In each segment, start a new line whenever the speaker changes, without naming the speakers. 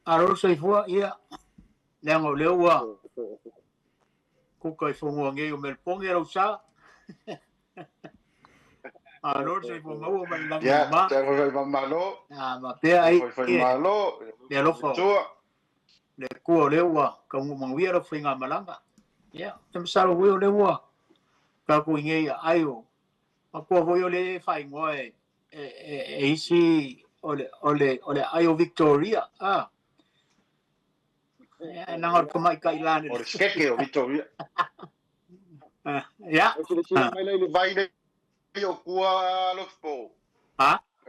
aro sai fua ia lengo lewa ku kai fongo nge o mel pong era usa aro sai fua mau man lang ma
ya foi malo
ma pe ai
foi malo
le lo fo le ku lewa ka mo mangwira finga malanga ya tem salo wi lewa ka ku nge ayo ko ho yo le fai ngoe isi ole ayo Victoria nangor ko mai kailan
o skeke o Victoria
ya
sila mai le vai le yo kua lospo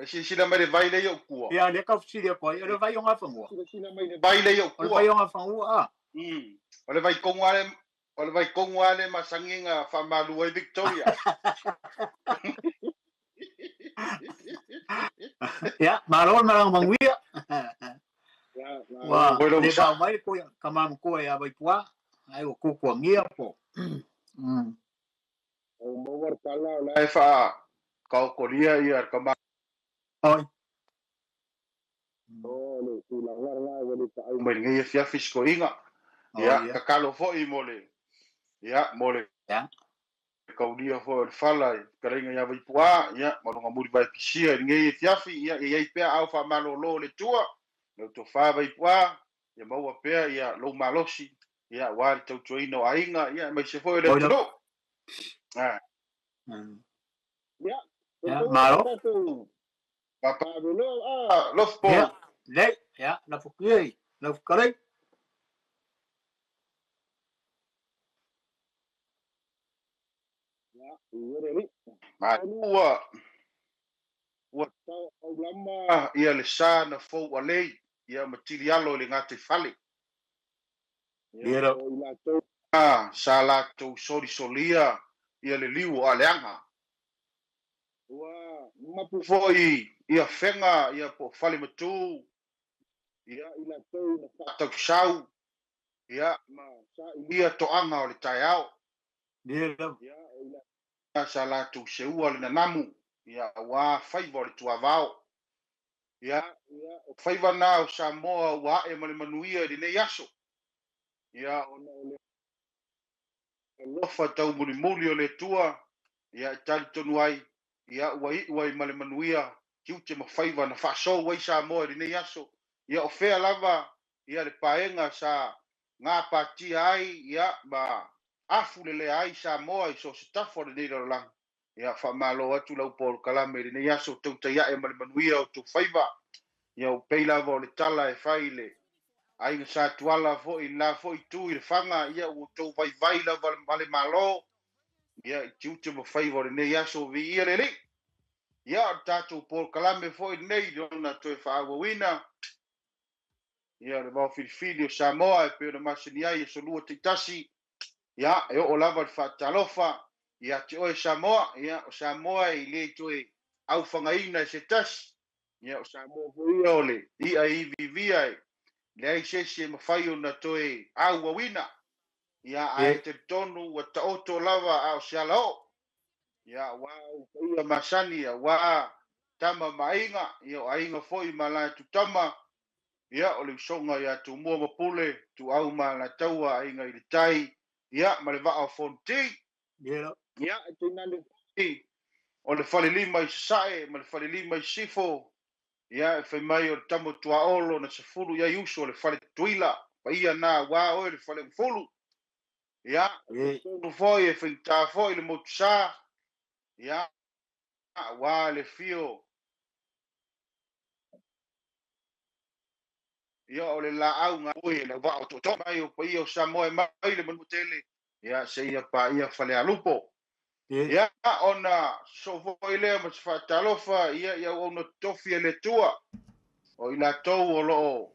sila mai le vai le yo kua
ya le ka fsile ko le vai yo ngafango
sila mai le vai le yo kua
vai yo ngafango
ole vai kongwale masanginga famalu e Victoria
ya malon malang mangwia wa le ba mai ko kamam ko ya bai kwa ai ko ko ngia po
o mover kala la fa ka kolia ia kama
oi
le tula warna wali ka ai mai ngia fia fisko inga ya ka kalo fo I mole ya mole
ya
kaudia fo el fala karinga ya vai pua ya malonga muri vai pisia ngia fia fi ya ia pe au fa malo lo le tua no to fa vai pua ya mau pe ya lo malosi ya wal tau tuino ainga ya mai se fo le tudo
ya malo
papa lo los po
ya la fukiei la fukarei
ua tau au lama ia le sa na fou alei ia matirialo le ngate fale sa latou solia ia le liu o aleanga ua mapu foi ia fenga ia po fale matu ia i latou na fatausau ia ma sa ia toanga o le taiao sa latou seua le nanamu ia ua faiva o le tuavao ia o faiva na o Samoa ua e ma le manuia i lenei aso ia ona o le lofa tau mulimuli o le tua ia tali tonu ai ia ua i ma le manuia kiute ma faiva na faasou ai Samoa i lenei aso ia o fea lava ia le paenga sa ngā patia ai ia ma afu lele ai Samoa I so se tafo le nei lalang ia whamalo atu lau Paul Kalame le nei aso tau tai ae ma le manuia o tu faiva ia o peila o le tala e whaile ai sa tuala fo I la fo I tu I le whanga ia o tau vai la vale malo ia I tiute ma whaiva le nei aso vi ia le ia o tātou Paul Kalame fo I nei dona toi whaawawina ia le mau filifili o Samoa e peo na masini ai e solua teitasi ia e o lava le whaatalofa ia te oe Samoa ia o Samoa I le toe au whangaina e se tasi ia o Samoa fuia o le ia I vivia e le ai sesi e mawhai o na toe au wawina ia ai te tonu wa ta oto lava au siala o ia wau ia masani ia wa tama mainga ia o ainga foi mala tutama ia o le songa ia tu mua mapule tu au ma la taua ainga I le tai ia ma le vaa fonti ia te nane o le fale lima I sae ma le fale lima I sifo ia e fai mai o le tamo tua olo na se fulu ia iuso o le fale tuila pa ia na wa o le fale mfulu ia tonu foi e fai ta foi le motusa ia wa le fio ia o le la au nga ui le va o to mai o pa ia o Samoa mai le manutele ia se ia pa ia fale alupo ia ona so foi le ma fa talofa ia ona tofi le tua o ina tou o lo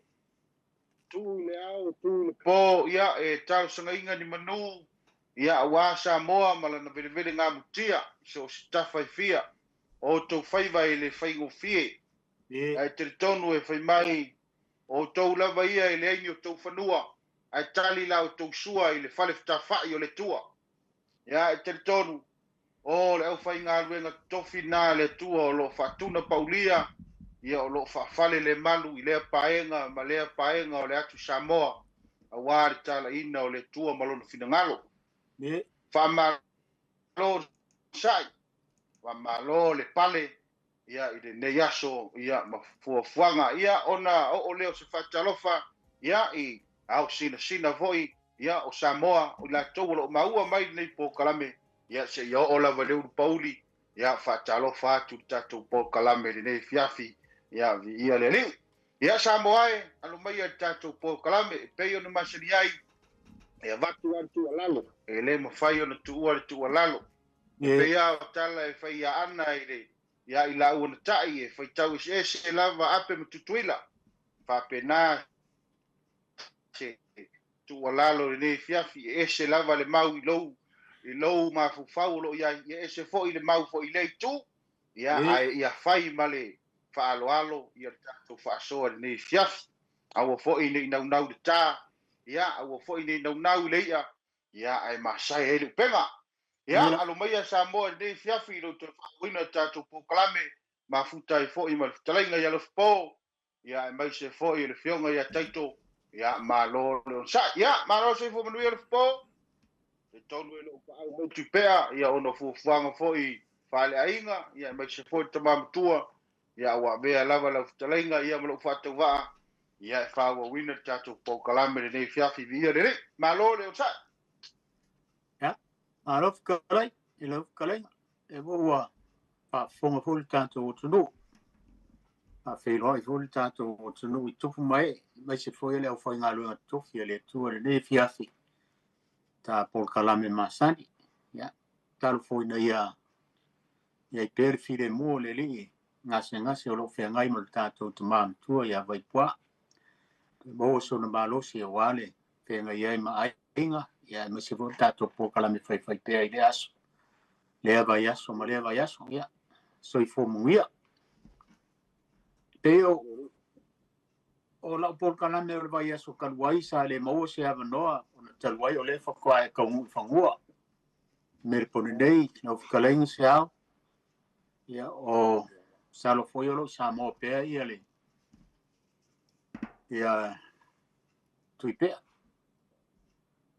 tu le au tu le po ia e tau sanga inga ni manu ia wa Samoa ma na vele nga mutia so stafa fia o to faiva ile faigo fie ai te tonu e fai mai o tou lava ia i le aingi o tou whanua ai tali lau tou sua i le whale whai o le tua ia e te tonu o le au whai ngā ruenga tofi nā le tua o lo whatuna paulia ia o lo faafale le malu i lea paenga ma lea paenga o le atu Samoa auā le talaina o le tua ma lona finagalo
Me
faamalo sa'i faamalo le pale ia i lenei aso ia ma fuafuaga ia ona o'o lea o se faatalofa ia i au sinasina fo'i ia o Samoa o latou o lo'o maua mai lenei pokalame ia se'ia o'o lava le ulu pauli ia faatalofa atu le tatou pokalame lenei fiafi ia vi'ia le ali'u ia Samoa e alo maia le tatou pokalame e pei ona masani ai e vatu atu tu'alalo e lē mafai ona tu'ua le tu'alalo e peia o tala e faia ana i le ia i la'u ona ta'i e faitau ese lava ape ma tutuila fa'apena se tu'alalo lenei fiafi e ese lava le mau i lou mafufau o lo'o ia ese fo'i le mau fo'i le itu ia ae ia fai ma le fa'aloalo ia le tatou fa'asoa lenei fiafi aua fo'i nei naunau le tā ia aua fo'i nei naunau i le ia ae masai ai le upega ia alo maia Samoa lenei fiafi i lou fa'auina tatou pokalame mafuta ai fo'i ma le fetalaiga ia lofopō ia e mai se fo'i le fioga ia taito ia malo le onsa'i ia malo se fo manuia le fopō e tonu e lo'o fa'au mai tupea ia ona fuafuaga fo'i fa'ale'aiga ia mai se fo'i tamamatua ia ua mea lava lau fetalaiga ia ma lo'o fa'atauva'a ia e fa'auauina le tatou pokalame lenei fiafi vi'ia lelei malo le onsa'i
alof kalai e lof kalai e ua fa'afoga fo le tatou atunuu fa'afeiloa'i fo le tatou atunuu i tupu mai se foi le aufaigaluega totofi a le atua lenei fiafi tapolokalame masani ia talofoina ia i pea le filemu o le ali'i gasegase o lo'o feagai ma le tatou tamamatua ia vaipua'a mo sona malosi e auā le feagai ai ma aiga ia ma se fo'i tatou polokalame faifai pea i le aso lea vai aso ma lea vai aso ia soifomugia pei o la'u polokalame o le vai aso kaluai sa le maua se avanoa ona talu ai o le fakoae kaugu i fagua me le polenei lau fekalaiga se ao ia o salo foi o lo'o Samoa pea ia le ia tui pea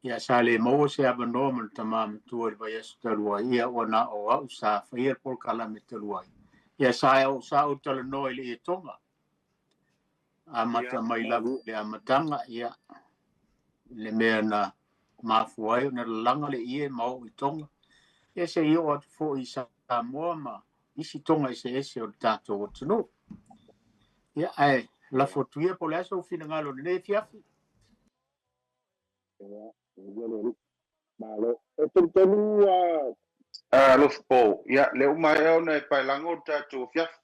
ia sa le maua se avanoa ma le tamamatua le vai aso taluai ia ua na o a'u sa faia le polokalame taluai ia sa o talanoa i le ia toga amata mai lava le amataga ia le mea na mafu ai ona lalaga le'ia e mao'o i toga ia se'ia o atu fo'i i Samoa ma isi toga ese o le tatou atunuu ia ae lafotuia po le aso finagalo lenei fiafi
malo e tonu lofopō ia le uma e ona e pailaga o le tatou fiafi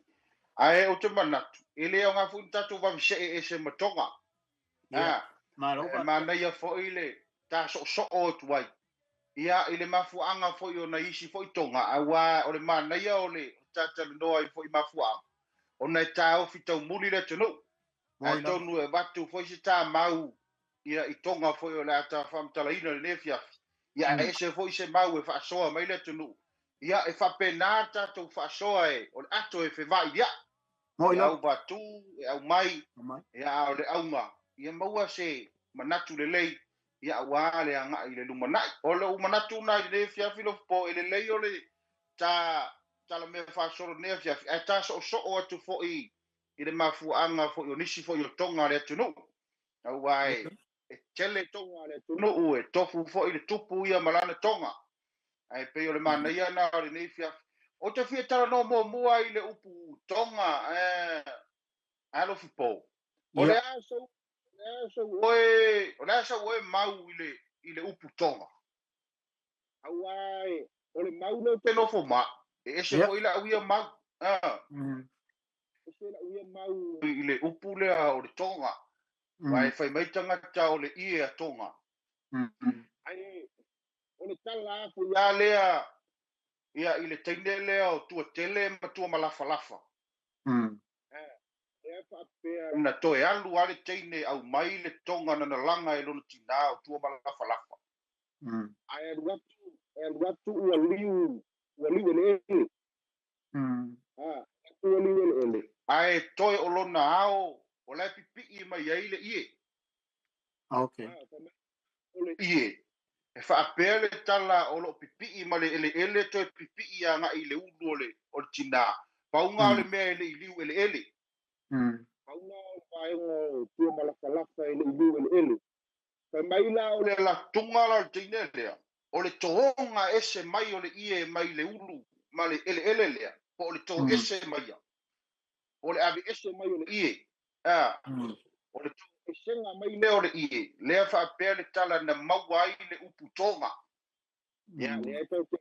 ae o te manatu i lea o gafu i tatou vamise'e ese matoga manaia fo'i le taso'oso'o atu ai ia i le mafua'aga fo'i ona isi fo'i toga auā o le manaia o le tatalanoa ai fo'i mafua'aga ona e tāofi taumuli le atunuu ae tonu e watu fo'i se tāmau ia i toga fo'i o le a tafa'amatalaina lenei fiafi ia ese fo'i se mau e fa'asoa mai le atunuu ia e fa'apena tatou fa'asoa e o le ato e feva'i ia e au watu e au mai ia o le auga ia maua se manatu lelei ia auā le aga'i le lumana'i o le umanatu na i lenei fiafi lofopō e lelei o le talamea fa'asolo lenei fiafi ae taso'oso'o atu fo'i i le mafua'aga fo'i o nisi fo'i o toga le atunuu auā e tele toga le atunuu e tofu fo'i le tupu ia ma lana toga ae pei o le manaia na o lenei fiafi o te fia talanoa muamua i le upu toga alofipō o le asau oe mau i le upu toga auā o le mau le te nofo ma e ese fo'i la'uia mau ese la'uia mau i le upu lea o le toga ae fai mai tagata o le ie a toga ae o le tala afu iā lea ia i le taine lea o tuatele ma tuamalafalafa e fa'apea na toe alu a le teine au mai le toga nanalaga e lona tinā o tuamalafalafa ae alu atu ua liu ele'ele ua liu ele'ele ai toi o lona ao o le pipi mai ai le ie
Okay.
o le ie e whaapea le tala o lo pipi ma le ele toi pipi a nga i le ulu o le tina paunga o le mea ele i liu ele paunga o paenga tua malafalafa ele i liu ele pa mai la o le la tunga la tina lea o le tohonga ese mai o le ie mai le ulu ma le ele lea po o le toho ese mai o le avi ese mai o le ie o le toho esenga mai lea o le ie lea whaapea le tala na maua ai le upu tonga ya lea tau te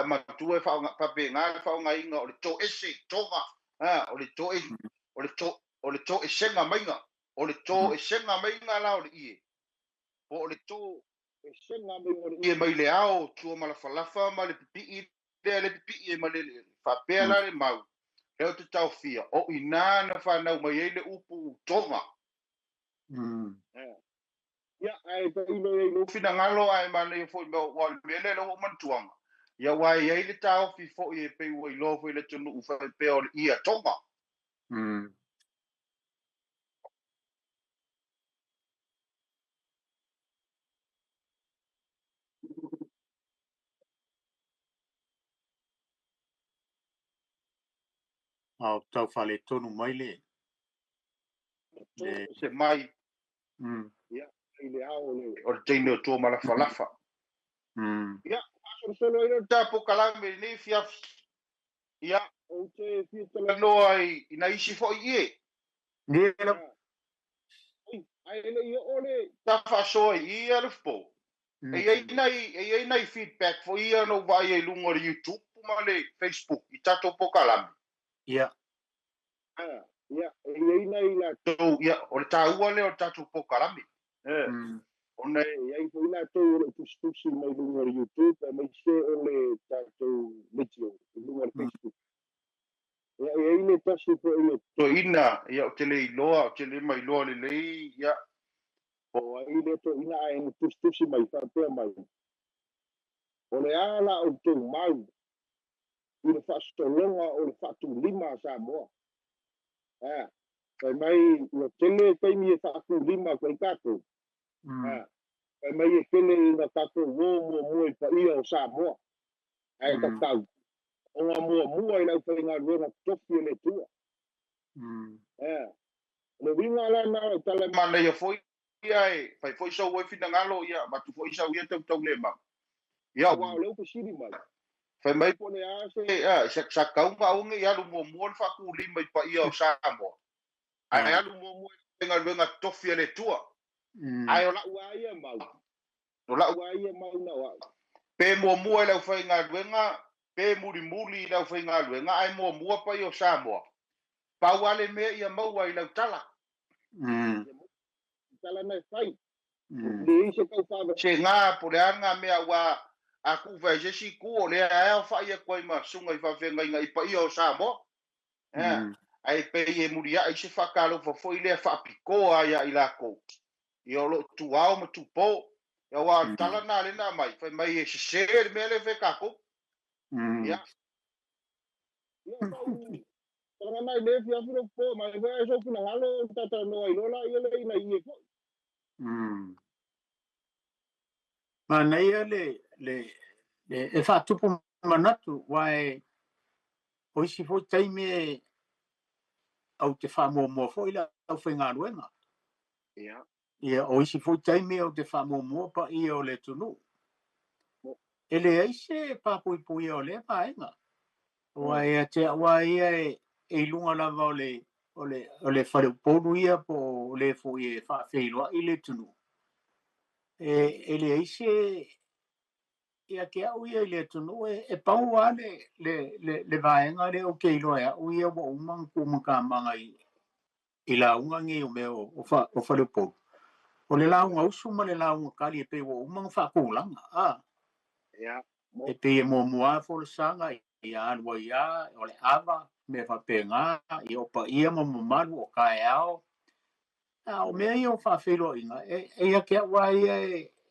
ma tu e fa pe nga fa nga inga o le to ese tonga o le to o le to esenga mai nga o le to esenga mai nga la o le ie o le to esenga mai o le ie mai le ao tu ma la falafa ma le pipi le pipi e ma le fa pe la le mau e te tau fia o ina na fa na mai le upu tonga ya ai to ino fina ngalo ai ma le fo no wal mele lo man tuanga ya wai ai le tau fi fo e pe wo lo fo le tunu fa pe o ia tonga
tau fale tonu mai le
se mai ya ile ao le o tino to mala falafa ya so solo ino tapo kalame ni fia ya o te fi tala no ai ina isi fo ie
ni
ai le io ole ta fa so ia le fo e nei feedback fo ia no vai e lungo YouTube ma le Facebook i tato po kalame
ya
ia e nei la to ia o le taua le o tato po kalame ona ai foi na to tu stusi mai lungo YouTube mai se o le tato video lungo Facebook ia e nei tasi po ile to ina ia o tele iloa o tele mai loa le lei ia o ai le to ina ai tu stusi mai fa pe mai o le ala o tu mau i le whaastolonga o le whaatulima sa moa. Kai mai ua tele kai mi e whaatulima kai kato. Kai mai e tele i na kato mua i pa ia o sa moa. Ai ka tau. O ngā mua i lau whai ngā ruenga tofi le tua. Le winga la nā tala mana ia foi ai fai foi so we fina ngalo ia ma tu foi sa ia tau le ma. Ia wa le upu siri mai. Fai mai pone a se sa kaunga unge ia lu mua fa ku lima i pa ia o sa moa. Ai alu mua nga luenga tofi le tua. Ai o la ua ia mau. O la ua ia mau na wa. Pe mua lau fai ngā luenga, pe muri lau fai ngā luenga, ai mua pa i o Samoa. Pau ale mea ia mau ai lau tala. Tala nei fai. Le se kau whawa. Se ngā po le anga mea wa a ku vai jesi ku o le aia whai a koi ma sunga i whawhenga inga i pa i o Samoa. Ai pe e muri ai se whakalo foi le whapikoa ia i lako. I o lo tu ao ma tu po. Ia wa tala na le na mai. Fai mai e se me le fe kako. Ia. Ia tau. Tala mai le fia furo po. Mai fai so funa halo tata no ai lola ia le ina i e po.
Ma nei le e whaatupu manatu wai o isi fo taime au te wha fo ila au whainga ruenga. Ia o isi fo taime au te wha pa i o le tunu. E le aise pui o le paenga. Wai a te wai e lunga lava o le whare ponu ia po le fo i e wha i le tunu. E le aise ia ke au ia le tunu e pau a le vaenga le o ke iloa au ia wa umang kumaka manga i la unga nge o meo o whare ponu. O le launga usu ma le launga kali e pe wa umang whakulanga. E pe e mua fo le sanga i anua ia o le ava me whapenga i opa ia maru o kai ao. O mea i o whawhelo inga. E ia ke au ia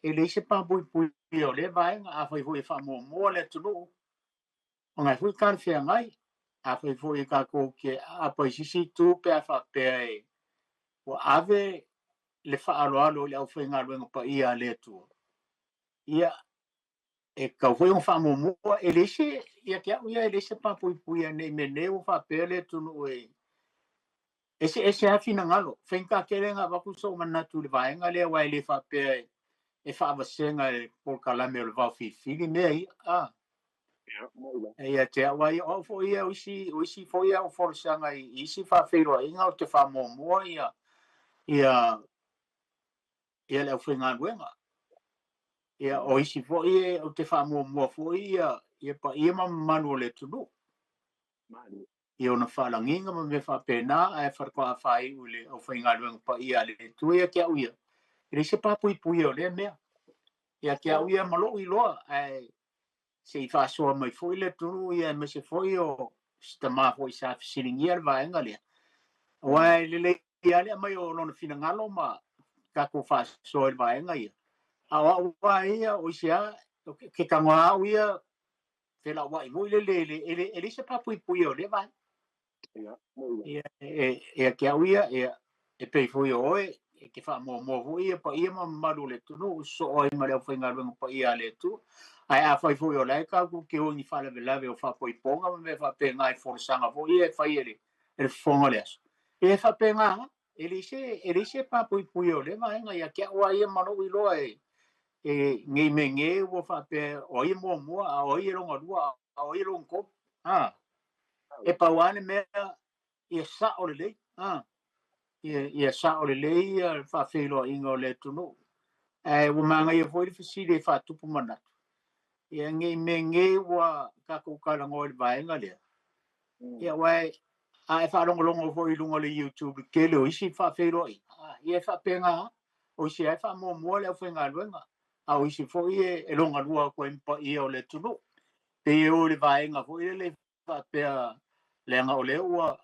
e le se pui o le vaenga a whai hui whamua le tunu. O ngai hui kare whea ngai. a fai foi ka ko ke a pa sisi tu pe a fa pe o ave le fa alo le au fai ngalo pa ia le tu ia e ka foi un fa mo ele se ia ke ia ele se pa pui ne me ne o fa pe le tu no e ese a fina ngalo fai ka ke le nga va ku so mana tu le vai nga le wa le fa pe e fa va senga por kala me le va fi ne a ia te wai o fo ia o si fo ia o for sanga I si fa fero inga o te fa mo ia le fo nga wenga ia o isi fo ia o te fa mo fo ia pa ia ma manu le tu ia ona fa langinga ma me fa pena e fa ko fa I ule o fo nga wenga pa ia le tu ia ke ia ele se pa pui o le me ia ke ia malo I loa se fa so mai fo le tu ia me se fo io sta ma fo sa silingia va engale wa le ia le mai o no fina ngalo ma ka ko fa so va engai a wa ia o sia ke ka nga ia te la wa mo ele se pa pui o le va ia ke ia e pe fo io ke fa mo ia pa ia ma malu le tu no so o ma le fo ngalo pa ia le tu ai a fai foi o lai ka ku ke o ni fala lave o fa poi ponga me fa pe ngai for sanga fo ia fai ele fonga les e fa pe nga ele se pa poi o le mai nga ia ke wa ia mano I lo ngai me nge o fa pe o ia mo a o ia longa dua a o ia long ko e pa wane me ia sa o le ia sa o le fa fe lo ingo le tu no o manga ia foi fi le fa tu pu mana ia ngai me ngai wa ka ko kala ngol vai ngale ia wai a fa longo fo I lungo le YouTube ke lo isi fa fe ro ia fa penga o si ai fa mo le fo ngalwenga a o isi fo ie e longa lua ko impa ia o le tulu pe o le vai nga fo le fa pe le nga o le wa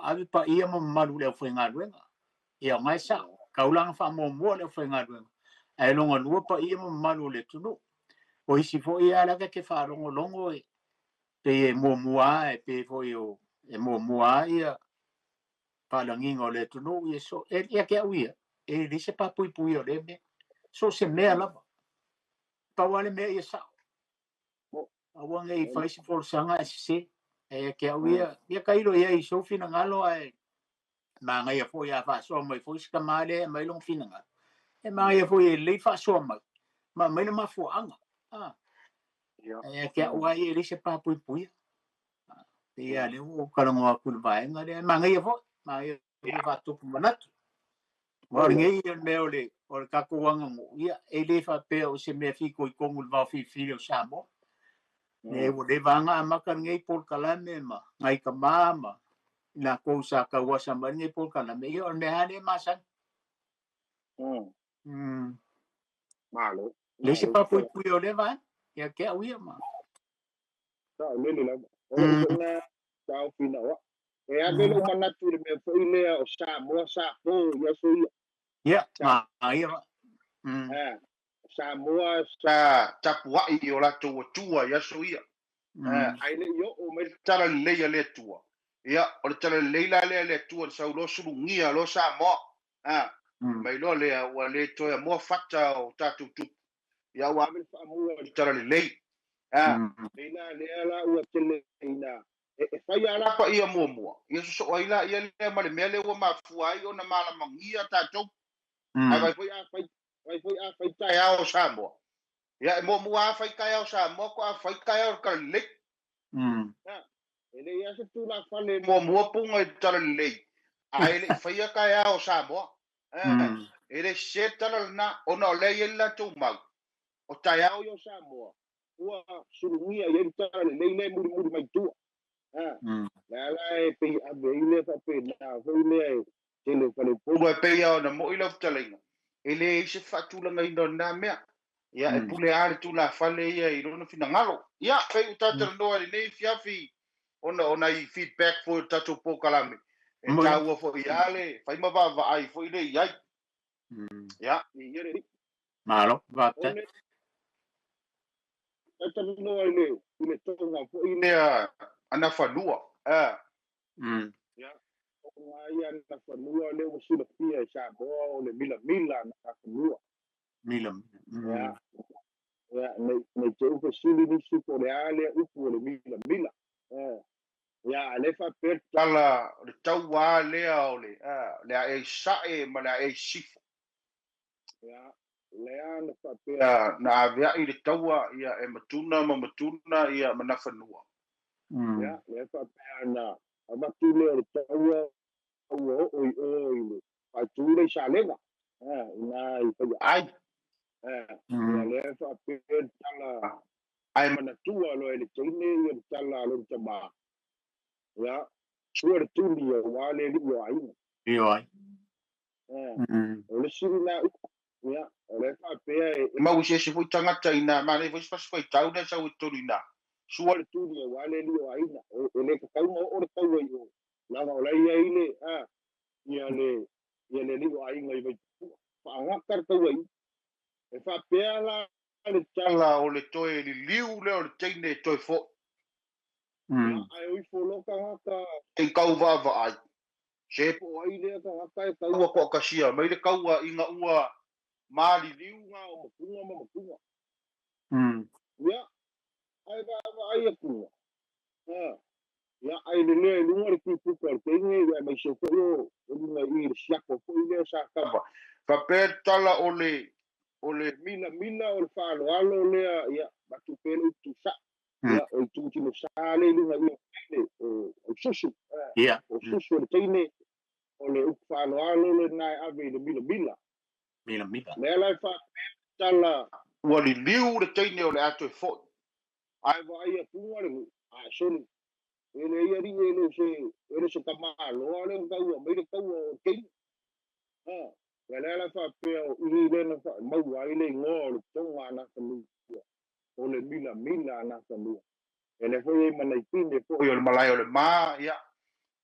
ave pa ia mo malu le fo ngalwenga ia mai sa kaulang fa mo le fo ngalwenga ai longa lua pa ia mo malu le tulu o isi fo ia la ke fa longo pe mo mua pe fo io e mo mua ia pa langingo le tunu ia so ia ke uia e dise pa pui o le me so se mea lava pa wale me ia sa a wanga I fai se for sanga se e ke uia ia kailo ia I so fina ngalo ai manga ia fo ia fa so mai fo ska male mai long fina ngalo e manga ia fo ia le fa so mai ma mai ma fo anga e ke uia ia dise pa pui ia le o kalango aku vai ngale manga ia fo ma ia fa tu manatu ma ngai ia me ole o ka ko wanga mo ia e le fa pe o se me fi ko ngul va fi o samo ne o le vanga ma ka ngai por kala me ma ngai ka mama na ko sa ka wa sa ma ngai por kala me ia me hane ma sa
malo
le se pa pu o le va ia ke uia ma
sa le le o le na tau fina wa e ave lo manatu le me foi le o sa mo sa po ia so
ia ma ia
sa mo
sa tapua I o la tua ia so ia
ai le yo o me
tala le ia le tua ia o le tala le la le tua sa lo sulu ngia lo sa mo mai lo le wa le toya mo fata o tatu tu ia wa me fa mo le tala le
ina le ala ua tele ina e fai ala
pa ia mo ia so ai la ia le ma le mele wa ma fuai ona mala mangia tatu ai vai foi a fai tai ao sa mo ia mo a fai kai ao sa mo ko a fai kai ao ka le
ele ia se tu la fale
mo punga tala le ai le fai kai ao sa mo ele se tala na ona le ia tu mau o tai ao
yo sa mo ua surungia ia tala le le muri mai tu la la e pe a be ile fa pe na foi le tele fale
po pe ia na mo ila tala ele se fatu la ngai na mea ia e pule ale tu la fale ia I lona fina ngalo ia pe utata no ale nei fiafi ona I feedback for tatu po kalame e tau fo iale fai ma va ai fo ile ia ia
ia re
malo va te
tatu no ale ile to na fo
ile ana falua
ya ia na whanua leo masula pia sa boa le mila na whanua
Mila.
ya nei te upe sili ni supo le ale upu le mila ya le fa per
tala le tau wā lea o le a e sae ma le a e sifo.
ya le ana fa per
Na avea i le taua ia e matuna ma matuna ia ma na whanua.
ya le fa per na amatu le o taua oi le a tu le sa lenga na i fa
Ai,
ya le fa per tala ai mana tua lo ele tine ia tala lo tama ya suar tuli o wale li o ai
Ai.
o le siri na ya o le fa pe e
mau se foi tangata ina ma le foi foi tau na sa o torina.
suar tuli o wale li o ai na o le ka o le tau i o la o le ia ile ia le li o ai ngai vai fa nga kar tau ai e fa pe la le
Tala o le toe li liu le o le teine toe fo.
ai o fo lo ka ka
E kau va ai. Se
po ai le ka ka e tau
ua ko kasia mai le kaua inga ua mali liu
nga o makunga
Mm.
ya ai ai ku ya ai le lunga ki ku ko te nge ya mai so ko lunga i sia ko ko ile sa ka
fa pe tala o le
mina o fa lo alo le ya ba tu pelo tu sa ya o tu ti no sa le lunga i o susu
Yeah.
o susu te ne o le fa lo alo le nai ave le mina
Mila.
le la fa tala
ua li liu le teine o le ato fo.
ai va ai tu le a soni ele ia ri ele se kama lo ale ka u mai ka u ke la fa pe o i le na fa mau ai le ngo to ana ka lu o le mila na ka lu ele foi mana i pinde
O le malai o le ma ia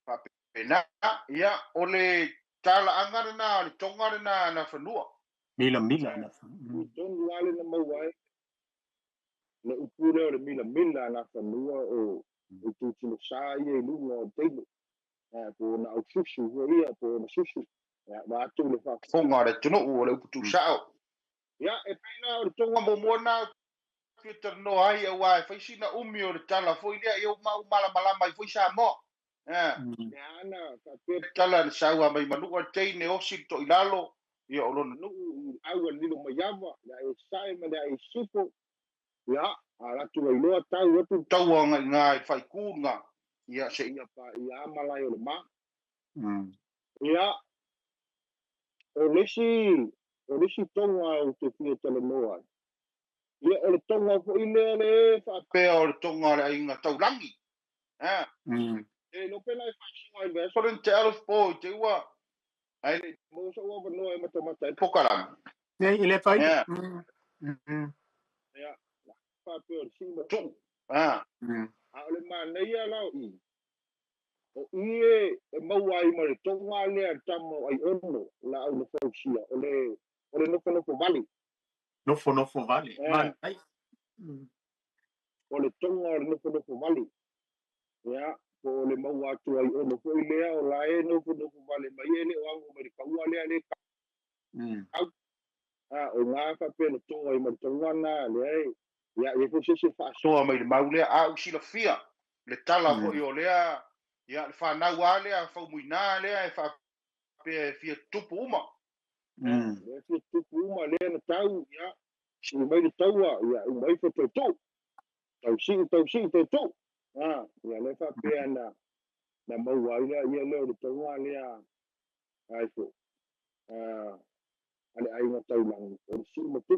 fa pe na ia o le tala angara na le tongara na whanua.
Mila na.
ton wale na mau ai le upule o le mila na ka lu o tu tu sa ia lu no te po na susu ia po na susu ba tu le fa
Fonga le tunu o le uputu sao.
ya e pena o
Tonga mo mona Twitter no ai e wai fai sina umi o le tala foi lea eu mau mala mai foi sa mo.
ya na ka pe
Tala le saua mai manua teine o si to ilalo ia o lona.
no au ni lo mayava ya e sai ma ya e sipo ya ala tu lo lo ta o tu
Taua ngai fai kunga ia se
ya pa ya mala yo ma
Mm.
ya o lesi tonga o te fie tele moa ya o le tonga fo ile le fa
pe o le tonga le inga taulangi.
e no pena e fa so ai be
So den te alos po te ua ai le
mo so o no e mata mata
pokaram.
Ele fai.
ya fa pe o si ma
Tu.
a le ma nei ala i o ie e mau ai ma le tonga le tamo ai ono la au no fausia o le no vale
Nofo vale. Man.
o le tonga o le no vale ya o le mau atu ai ono foi lea o la e no vale mai ele o ango mai ka ua le o nga fa pe le tonga i ma le tonga na le ya e fo se fa
So mai le maule a usi la fia. Le tala fo i o lea ia le whanau a lea fau muina lea e wha pe fia tupu uma.
le fo tupu uma le na tau ya si mai le taua ya mai fo to tau si to ya le fa pe na mau ai le ia le tonga le ai fo ale ai na tau lang o si mo tu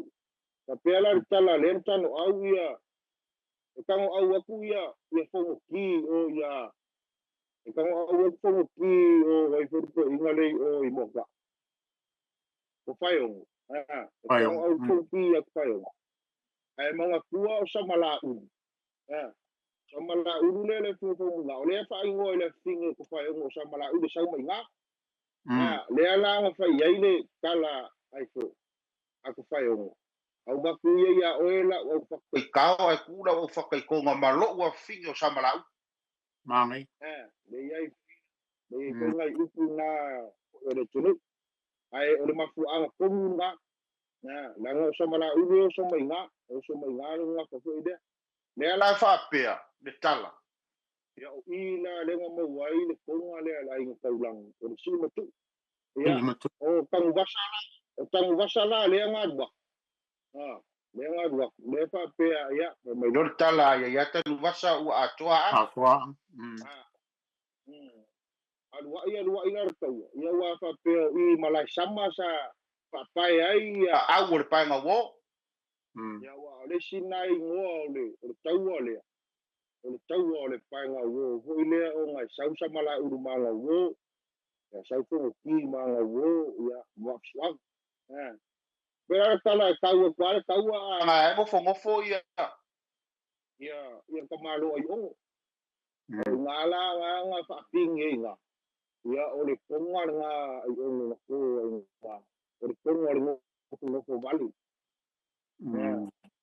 ka pe la tala le tano au ia e tango au aku ia fo ki o ia e tango au fo ki o ai fo ko inga le o i mo ka o fai o tango au fo ki ia fai o ai mga kua o samala u samala u le fo na o le fa ingo le fingo ko fai o samala u le sa mai nga le ala fa ia ile kala ai fo aku fai o au baku ia o ela o
Kai kao ai kura o whakai ko ngā malo ua whingi o samalau.
Mangai.
ngai upu na o le tunu ai o le mafu anga komu nga na nga so mala uwe so mai nga nga ko fo ide
le ala whapea le tala
ya o ina le nga mo wai le konga le ala inga taulang o le si matu ya o tang vasala le nga dwa le nga dwa le whapea ya
mai lor tala ya tanu vasa ua atoa
alua ina tau ia wa whapea I malai sama sa papai ai ya
au le paenga wo
ya wa le sinai ngoa o le tau o le paenga wo ho ile o ngai sausa mala urumanga wo ya sausa o ki manga wo ya wa swag Bera tala tau kwale tau
a ngofo ia
kamalo ai o ngala nga fa pingi nga ya ole ponga nga ai o nga ko nga ole ponga nga ko vali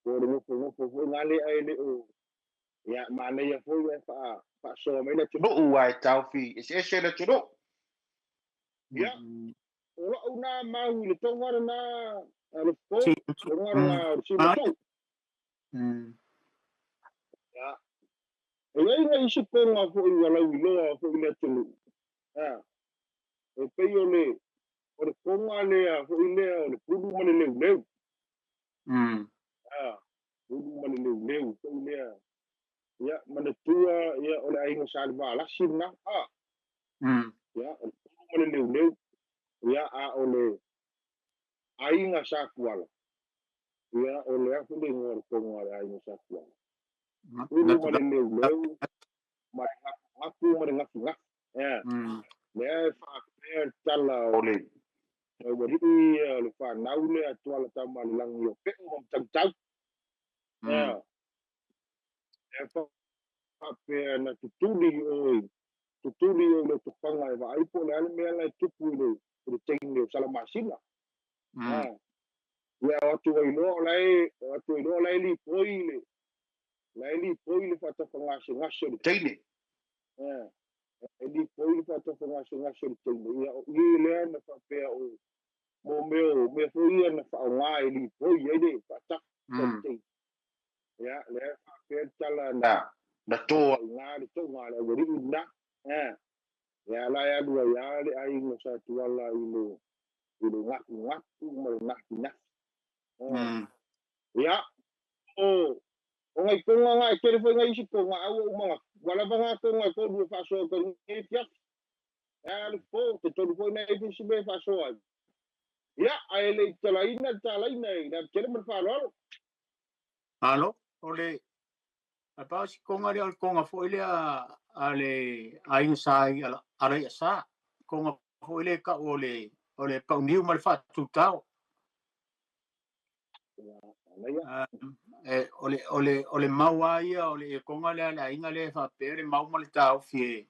ole ngo ngale ai le o ya mane ya fo ya fa so me le
no uai tau fi ese le tudo
ya ora una mau le tonga na le fo tonga na si mo ya e nga isi ponga fo I wala wilo fo le tulu e pe yo le o le ponga le fo ile o le pudu mane le pudu mane le fo ile ya mana tua ya o le ainga salva la sinna ya o pudu mane le ya a o le ainga sa kuala ya o le fo le ngor ponga le ainga sa kuala pudu mane le ngaku ngaku ya le fa per tala ole wari le fa naule atuala tama lang yo pe mo tang ya fa per na tutuli o le tupanga va ai po le me la tupu le tengi sala masina ya atu ilo lai li poile fa ta ngase le
teine
Eli poile fa ta ngase le tengi ya le na fa pe o me foi na fa nga eli poile de fa ta ya le fa pe tala
na to
nga le to nga le wori na ya la ya dua ya le ai no sa tuala ilo ngaku mo na ya o ngai konga ngai kere foi ngai siko nga au mga wala banga ko ngai ko du fa so ko ni pia ya le po te to foi na e si be fa so ya ai le tala ina na kere mo fa lo
alo ole a pa si konga le konga foi le ale ai sai ala sa konga foi le ka ole pa niu mal fa tu tao ole maua ia ole konga le ala inga le fa pere mau mal tao fie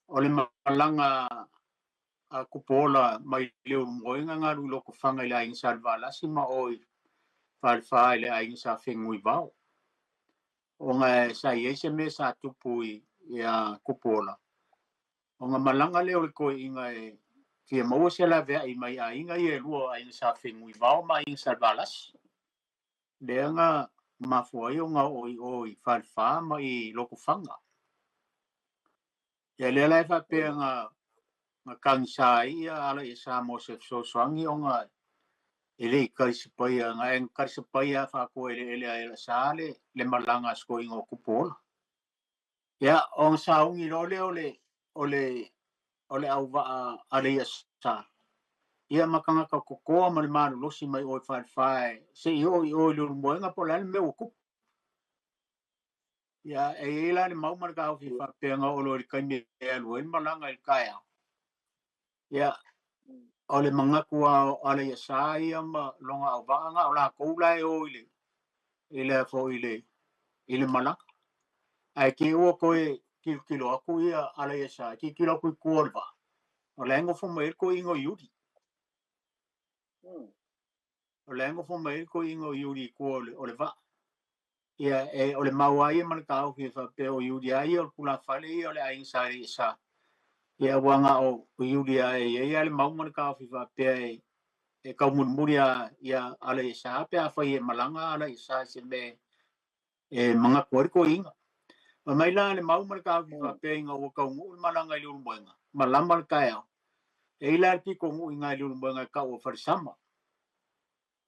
ole malanga a kupola mai leo ngoinga ngaru loko fanga le aing salvala sima oi fa le aing sa fengui vao onga sa yese me sa tupui ya kupola onga malanga leo ko inga e fie mau se la ve ai mai ainga ye luo aing sa fengui vao mai aing salvalas lenga mafuai onga oi fa mai loko fanga ya le lai fa penga ma kangsai ia ala isa mo se so swangi onga ele karisipaya nga en karisipaya fa ko ele sale le malanga sko ingo kupola ya on saungi ole au va ale sa ia makanga ka kokoa mal manu losi mai o fa se o lu moenga pola me o ku ya e la le mau mar ka fi fa penga o lo ka me lo en malanga el kaya ya ole mangaku ale sai ama longa au vanga ola ko lai o ile fo ile malaka ai ke o ko ki lo ku ia ale sai ki lo ku kurva ole ngo fo mai ko ingo yudi ole ngo fo mai ko ingo yudi ko ole va ia e ole mawai man ka o fi fa pe o yudi ai o kula fale ole ai sai sa ia wanga o Yulia e ale mau man ka fi fa pe e ka mun muria ia ale sa pe a fa e malanga ala isa se me e manga ko inga mai la le mau man ka fi fa pe inga o ka ngu malanga i lu mwenga malama ka ya e la ti ko ngu inga lu mwenga ka o fa sama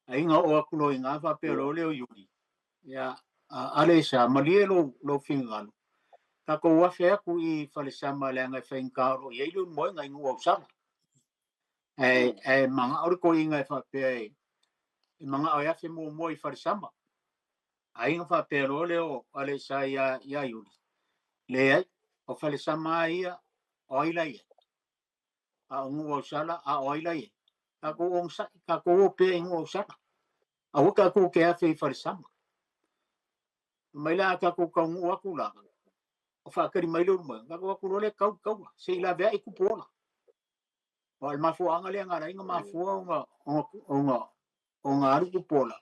ainga o akulo inga fa pe lo le o yuli ia ale sa malielo lo fingal ka ko wa fe ku i fa sama le nga fe inga ro ye lu mwenga ngu o sama manga o ko inga fa pe manga o ya fe mo mo i fa sama ainga fa pe lo le o ale sa ya yuli le o fa sama ia o ila ia a ngu o sala a o ila ia ka ko on sa ka ko pe ngu o sala a o ka ko ke a fe fa sama mai la ka ko ka ngu aku la o fa ka ri mai lo mo ka ko ku le ka se la ve ku pola o al mafu anga le nga inga mafu nga aru ku pola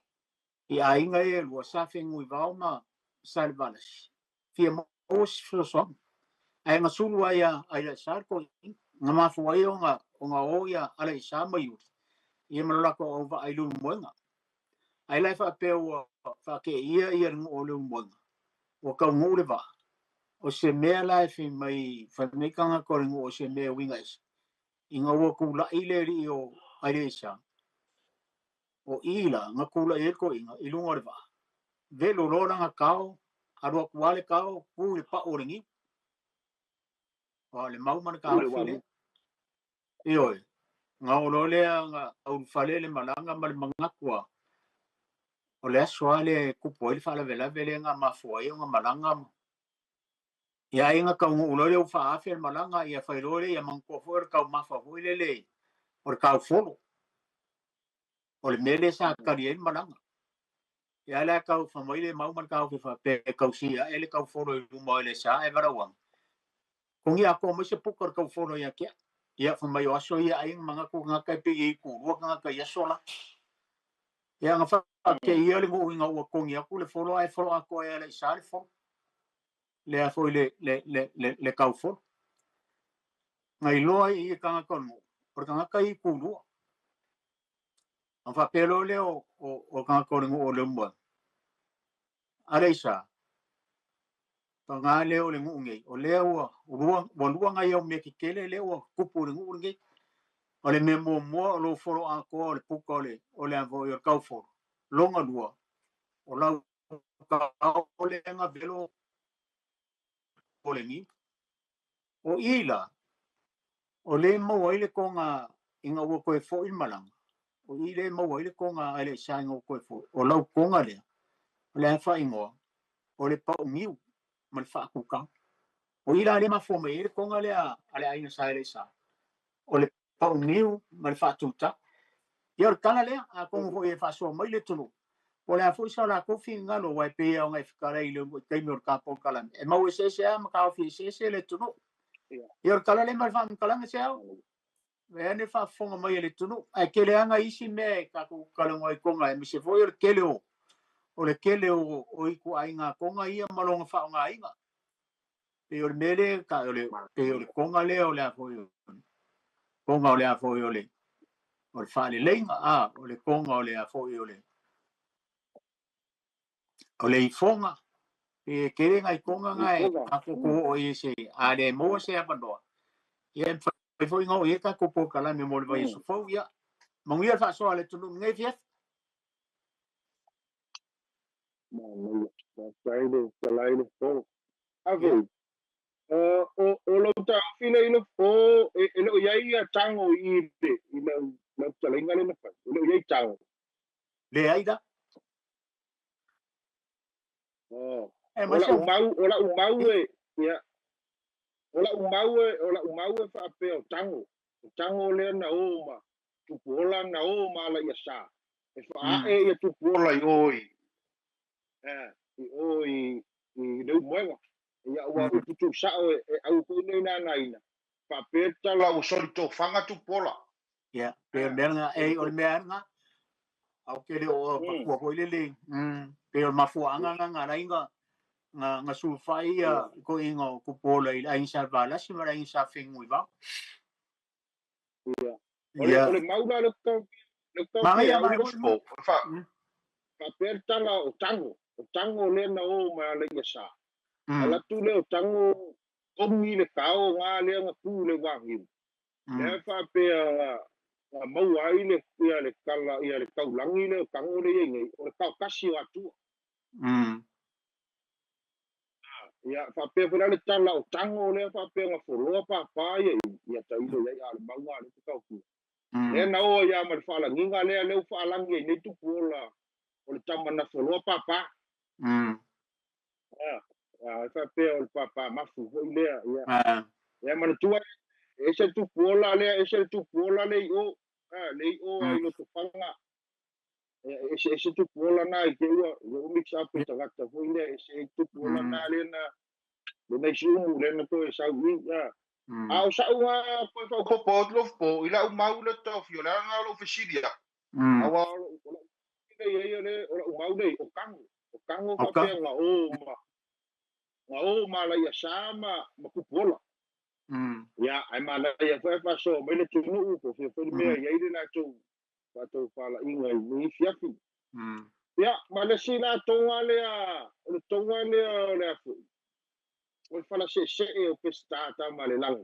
i a inga e lo sa fe ngui va ma salvanas fi mo os so ai nga sulu ai ai sa ko nga mafu ai nga o ya ala isa mai i me la ko o ai lu mo nga ai la fa pe o fa ke ia o lu mo o ka ngu le va o se mea lai fi mai whanekanga kore ngu o se mea wingais. I ngā ua kula ile ri o Airesa. O ila ngā kula e ko inga i lunga re wā. Velo lora ngā kao, arua kuale kao, ku le pa oringi. O le maumana ka awhile. I oi, ngā ololea ngā au whalele malanga mali mangakua. O le aswa le kupo ili whala vela vele ngā mafua i o ngā malanga mo. Ia inga ka ulole u fa afel malanga ia failole ia mangko for ka mafa hoilele or ka folo o le mele sa karien malanga ia la ka fa moile mau man ka fa pe ka sia ele ka folo i mo le sa e varawan kung ia ko mo se pukor ka folo ia ke ia fa mai aso ia ai manga ko nga ka pe i ku ro nga ka ia sola ia nga fa ke ia le mo nga o kong ia ku le folo ai folo a ko ia le sa le folo le a foi le ka folo ngai loa i kanga kono por kanga kai kulu an fa pelo le o kanga kono o le mbo areisa kanga le o le ngungi o le o ruang ngai o me kele le o kupu le ngungi o le memo mo lo foro a ko le puko le o le avo yo kau foro longa lua o la ka o le nga belo o le ni o ila o le mo ile ko nga inga wo ko e fo il malanga o ile mo ile ko nga ele sango ko fo o lau ko nga le fa ingo o le pa miu mal fa ku ka o ila le ma fo me ile ko nga le ale ai sa ele sa o le pa miu mal fa tuta yo kala le a ko fo e fa so mai le tulu o le fo sa la ko fi nga lo wa pe o nga fikara ile kai mi ka po kala e ma o se ma ka fi se le tulu yo kala le mal fa kala nga se ene fa fonga mai le tunu ai kele anga isi me ka ku kala ngoi konga e se foi o kele o le kele o iku ainga konga ia malonga fa nga ainga pe o mele ka o le pe o konga le o le foi konga o le foi o le fa le lenga o le konga o le foi o le ifonga e kele ngai konga ngai ka ku o ise a le mo se apando ia foi ngo ia ka ku po kala me mo le vai so fo ia mangia fa so ale tunu ngai fiat
Selain itu, apa? O lo ta fina ina fo ina o yai a tango i te ina na tsalinga le na fa ina o yai tango
le aida
ola umau e ya ola umau e fa pe o tango le na o ma tu pola na o ma la ya sa e fa e ya tu pola i oi i oi i do mo ya wa tu sa o e au ko nei na ina fa pe tala
o solito fanga tu pola
ya pero merna e o merna au que le o pa ko le le pero ma fu anga nga rainga nga su fai ko ingo ko pola ila insa vala si mara insa fingui ba
Ole maula le kau
ma ya
au
mai
mo fa pertala o tango le na o ma le yasa ala tu le o tango komi le kau nga le nga pu le wangi le fa pe mau ai le ia le kala ia le kau langi le tango le ngai o le kau kasi atu ia fa pe fa le tala o tango le fa pe nga folo pa ia ta ile ia le mau le kau ku le na o ia ma fa la nginga le fa langi le tu pola o le tama na folo papa fa pe o papa mafu ho ile ia ma tua ese tu pola le o ai lo tu panga ese tu pola na i ke o mix up to gata ho ile ese tu pola na le na siu le na to sa wi au sa wa
ko po lo po ila u mau le to fiola nga lo fisilia awa
le o mau le o kango fa pe nga o ma la ya sama ma ku pola ya ai ma la ya fa so me le tu no ko fe me ya ile na tu pa to fa la inga ni fiafi ya ma le sila tonga le fu o fa la se o pesta ta ma le lang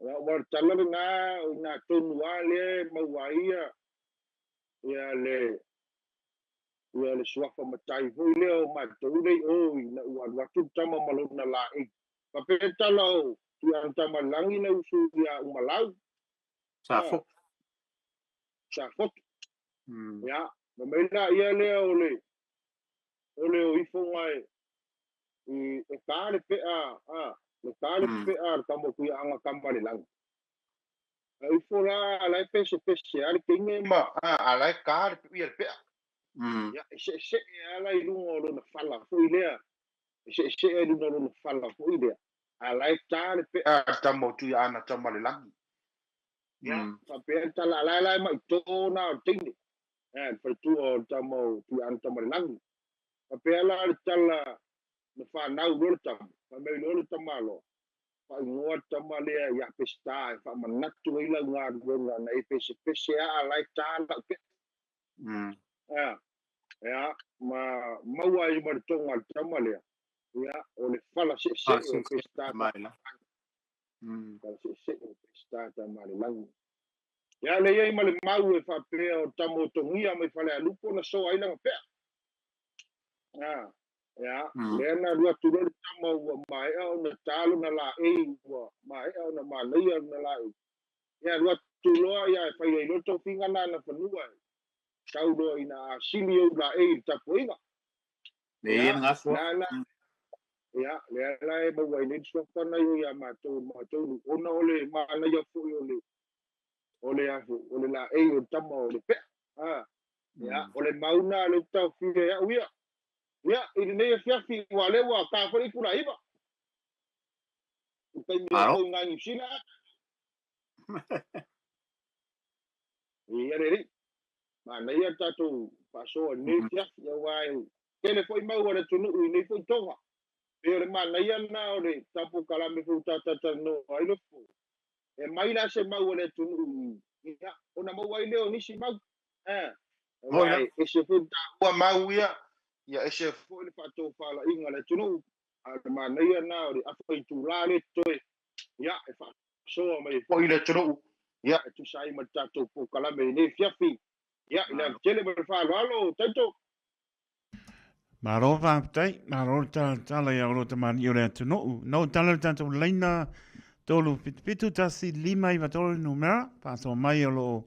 ya wa tala na to wale ma wa ya le swafa matai ho le o ma to le o na wa tu tama malo na la e pa pe tala o tu an tama langi na usu ya umalau sa fot ya ma me na ia le o ifo ngai e kale pe le kale pe tamo ku anga kampani lang ai fora ala pe al kinge ma ala kale pe ya se ala ilungo lo na fala fo ile se ilungo lo na fala fo ile ala kale pe tamo tu ana tamo le lang ya pa pe tala ala ma to na tingi per tu o tamo tu ana tamo le lang pa pe ala tala na fa na lo tam pa me lo tamalo fa ngoa tamale ya pesta fa manatu ila nga na pese ala tala pe ya ma mawai mar tonga tamale ya o le fala se o pesta tamale se o pesta tamale lang ya le ye male mau e fa pe o tamo tongia me fale lupo na so ai lang pe ya le na dua tu le tamo mai o na talo na la e mai o na ma le na la ya dua tu lo ya fa ye lo to finga na fanua saudo ina silio la e tapoina
le nga so
ya le la e ba wai le so fa na yo ya ma to ona ole ma na ya fu ole ya fu ole la e o tamo le pe ya ole mauna le to fi ya uia ya ini ne fiafi wale wa ka fa ikula iba utai mi ko ngani sila ya re ma na ya tatu paso ne fiafi ya wai kele foi mau ora tunu ne foi tonga pero ma na ya na ore tapu kala me fu tata no ai lo fu e mai la se mau ora tunu ya ona mau wai leo ni si mau wai ese fu ta wa mau ya ese fu le pato fala inga le tunu ma na ya na ore afa tu la le toi ya e fa so mai fo ile tunu ya tu sai ma tato pu kala me ne fiafi ya ina tele me fa lo tanto
Maro fa tai, maro tala ya ro te mani o le atu no tala tanto leina tolu pitu tasi lima i vatolo numera, paso mai o lo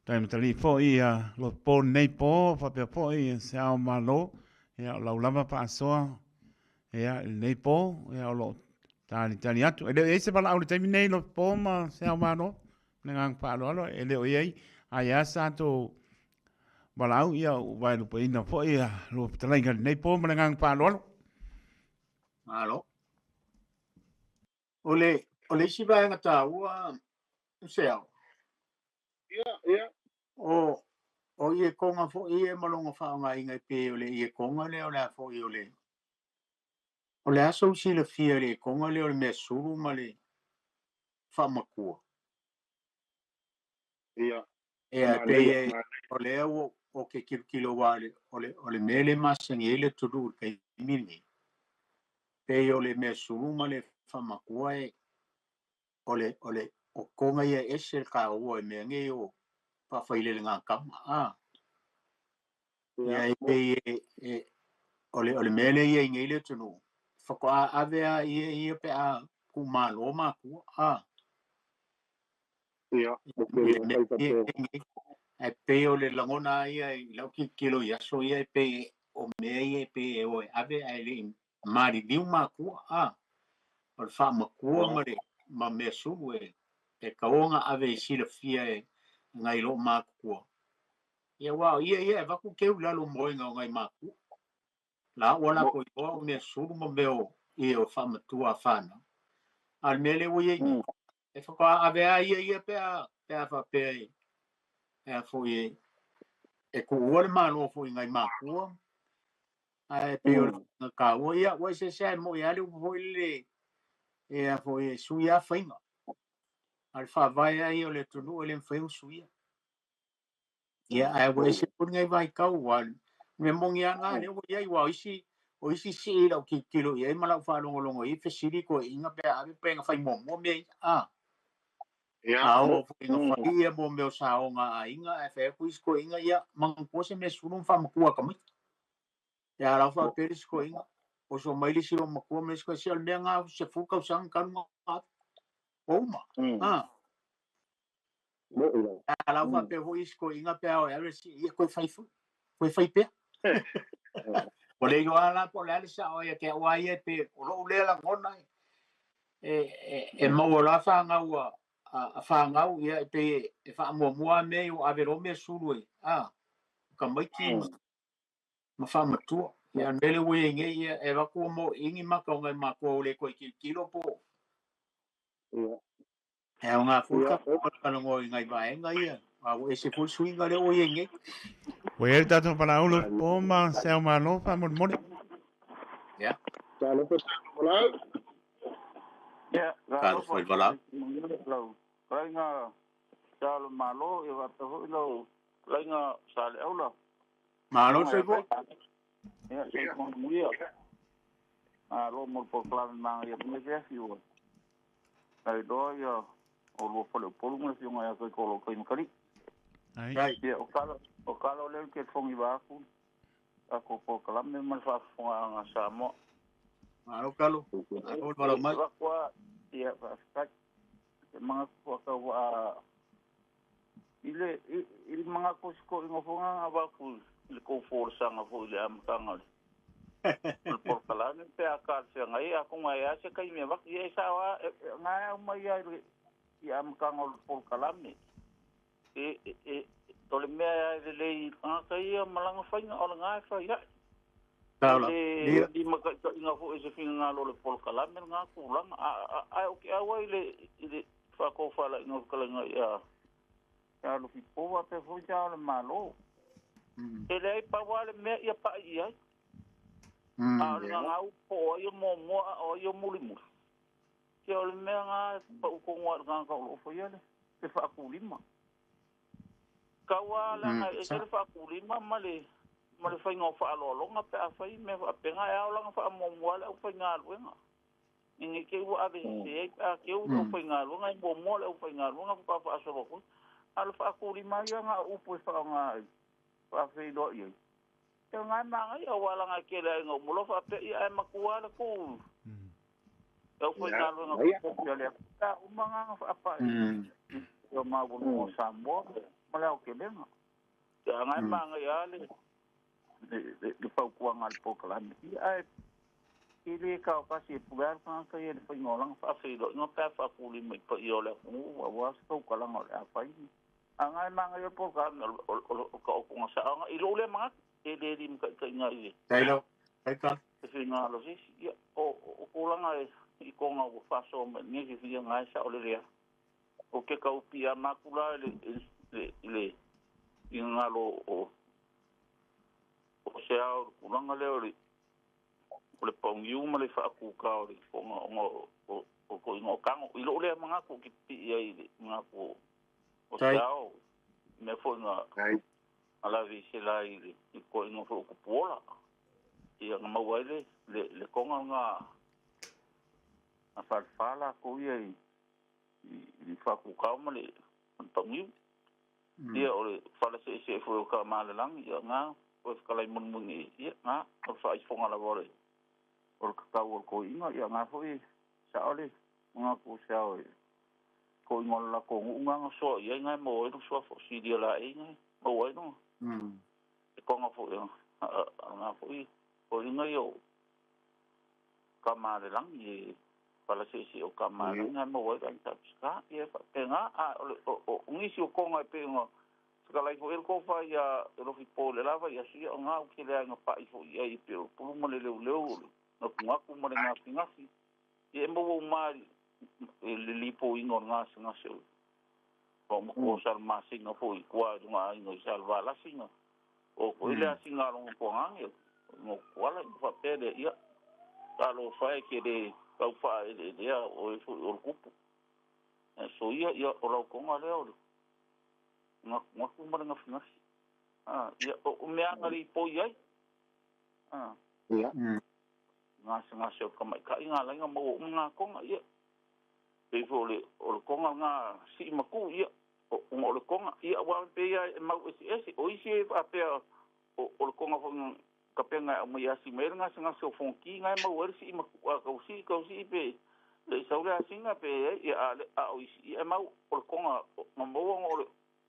taim tali fo ia lo po nei po, fa pe po ia se au malo, ia la ulama pasoa, ia nei po, ia lo tali atu. E se pala au le taimi nei lo po ma se au malo, nengang pa lo e le o iei, ai asa to balau ia vai lu peina fo ia lu talai ga nei po mangang pa lo
alo ole si vai ngata ua sel
ya
o Ie konga fo ie malonga whaonga inga pe o le ie konga leo le fo i o le. O le aso si le fia le konga leo le mea suru ma le whamakua.
Ia.
E a pe e o leo o ke kilo wale o le mele masangi ele turu ke mini. Pe o le mea suru ma le whamakua e o konga ia ese ka ua e mea nge o whawhaile ngā kama. Ia e pe e o le mele ia inga ile tunu. Whako avea ia pe a ku malo maku.
Ia.
E pe o le langona ia i lau ki kilo ia so ia e pe o mea ia e pe e o avea e le mari diu maku. O le wha makua ma le ma mea suru e kaonga ave i sila fia e ngai lo makua. Ia wao ia e waku keu lalo moinga o ngai maku. La wala ko o me suru mo meo i o fa matua fana al mele wo ye e fa ka ave ia pe fa pe e fo ye e ko o ma no fo ngai maku ai pe o ka wo ia wo se mo ia le fo le e fo ye su ia fainga al fa vai ai o le tunu le fo su ia ia ai wo se por ngai vai ka wan me mongia nga le wo ia wa isi o isi si la ki kilo ia mala fa longo i fe siri ko inga pe ave pe nga fai mo me o inga fa ia mo me sa o nga inga e fe ku isko inga ia mang ko se me suru fa mo ku ka mai ya la fa pe isko inga o so mai si mo ku me isko si al me nga se fu ka sang kan ma o ma la fa pe ho isko inga pe o ya si ia ko fai pe o le yo ala po le sa o ya ke wa ye pe o lo le la ngona e mo la fa nga wa a fa nga u ya pe e fa mo me o ave ro me suru ka mai ki ma fa ma tu ya mele wo ye nge e va ko mo ingi ma ko ngai ma ko le ko ki kilo po e nga fu ka ka ngo ngai va ngai a o ese fu su nga le wo ye nge
Well, tato para ulo poma se malo pa mo mo.
ya
Kalau tu kalau
ka foi vala
Lainga salo malo e va to lo lainga sale aula.
malo se go
Ya, se con dia. Lo mo por plan na ya me ya fiu. Ai do ya o lo fole polu me fiu ya ko lo ko imkari.
Ai.
Ya o kalo le ke fongi ba ku. Ako po kalam me mal fa fonga sa mo.
malo kalo o vala mai
Wa ya fa mga ko wa ile mga ko ngofonga ba ku le ko forsa nga fo le am tanga por kalane pe akal se ngai aku ngai ase kai me bak ye sawa ngai mai ya am kangol por kalane tole me le kai malang fa nga ol ngai fa ya
Tala.
Di maka nga fo ese finga lo le por kalane nga kulang a o ke awa ile fa ko fa la ngo kala nga ya lo fi po wa pe fo ja le malo ele pa wale me ia pa ia nga po yo mo o yo mulimu ke o me nga pa ko ngwa nga ka lo fo ia le te fa ku lima ka wala nga e te fa ku lima male fa ngo fa lo nga pa fa me fa pe nga ya la fa mo wala fa nga lo nga ni ke wa ave se ke o fa nga lo nga mo le fa nga lo nga fa fa so ko al fa ku lima ya nga upo fa nga fa fe do ye ke nga na ya wala nga ke la ngo mo fa pe ya makua la ku eu fui na lo nga ko le ta o mga fa pa yo ma bo mo sambo mala o ke le nga ya nga ma nga ya le de pa ku nga po kala ni ai ile ka pa si pugar pa ka ye fa ngolang fa fe do no pa fa ku li me pa yo le wa wa sto kala nga fa angay mga yo po kan ko nga sa nga ilo le mga dim ka nga i
Tailo. Taika.
si nga lo si o kulang ay iko nga fa so ni si nga sa ole ria o ke ka upia makula le ngalo o se au kulanga le ori o le pongiu ma le whaaku ka ori o ko ingo kango i lo le mga ko ki pi ai mga ko o se au me fo nga ala vi se la i ko ingo fo ko pola i nga mawaile le konga nga a fala ko i whaaku ka ma le pongiu ia o le fala se fo ka ma le lang ia nga o kalai mun ia nga o fa i fonga la vore o ka ko inga ia nga fo i sa ole nga ko sa ole ko inga la ko nga so ia nga mo o so fo si dia la inga o no e ko nga fo nga fo i ko inga yo ka ma le lang i fala se o ka ma nga mo o ka ska ia fa nga o ngi si o ko nga pe nga kalai fo ko fa ia ro fi pole lava ia si nga o ke le nga pa i fo ia i pe pu mo le leo no nga ku mo nga ngasi e mo ma le lipo ingo nga se o mo ko sar ma singa fo i kwa nga ingo salva la singa o ko ile singa lo ko nga no kwala fa pede ia talo fa ke de ka fa ia o kupu so ia o lo ko nga leo nga ku mo nga ngasi ia o me ngari po ia nga se ka mai ka inga la nga mo nga ko nga ia pe fo le o ko nga si maku ia o le ko nga ia wa pe ia ma o isi a pe o ko nga fo ka pe nga mo ia si me nga se fonki nga mo o si maku ka si pe le sa ula singa pe ia o isi ia ma o ko nga mo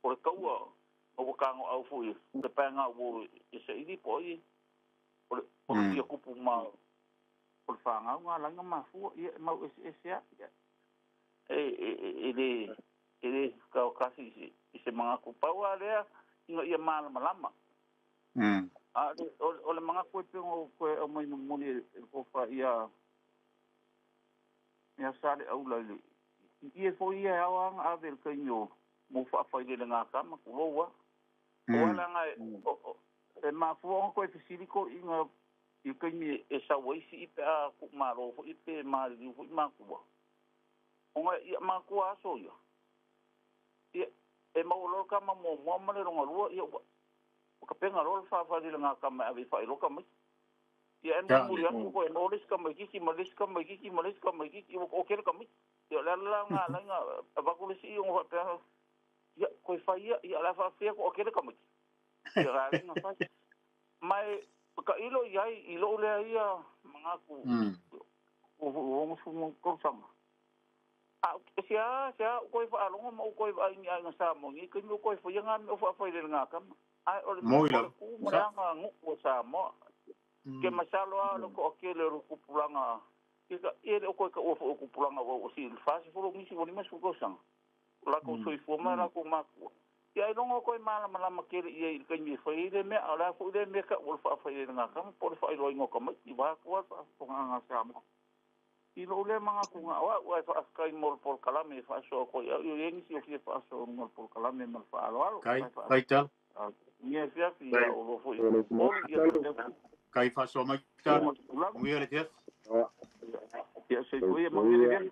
o le kaua o kango au fui te panga o se idi poi o ia kupu ma o fanga nga langa ma fu ia ma ese ele ka kasi se manga kupa wa le ia mal malama o le manga ko pe ko mo mo ni ko fa ia sale au la ia fo ia awang avel kanyo mo fa fa ile nga ka ma ko wa wala nga e ma fu ko e fisiko inga i kini e sa wai si pe a ku ma ro fo i pe ma ri fu ma ku wa onga i ma ku a so yo e ma lo ka ma mo ma le ronga ru i o ka penga ro fa fa ile nga ka ma ave fa ro ka ma ia en mo ya ko e no ris ka ma ki ma ris ka ma ki o ke ka mi yo la nga ba ku si o fa ia ko fa ia la fa ko o ke ka mi ia ra nga fa mai ka ilo yai ilo le ia mga ku o ko sama sia ko fa alongo mo ko ai nga sa mo ni ko fa nga o fa ile nga kam ai o mo ku mo nga ngu sa mo ke masalo lo ko ke le ku pulanga ka ele ko ka o ku pulanga o si fa si fo mi si mo ni mas ko sang la ko so fo ma la ko ma ia longo ko mala ke ia ka mi fa ile me ala fu ile me ka o fa ile nga kam por fa ile ngo kam i ba ko fa nga sa mo i lo le mga ku nga wa fa kai mol por kala me fa so ko ia ni si o fi fa so mol por kala me mal fa alo
kai tal
ia fia ia o fo
kai fa so mai tal mu ia le tia
ia se ko ia mo ia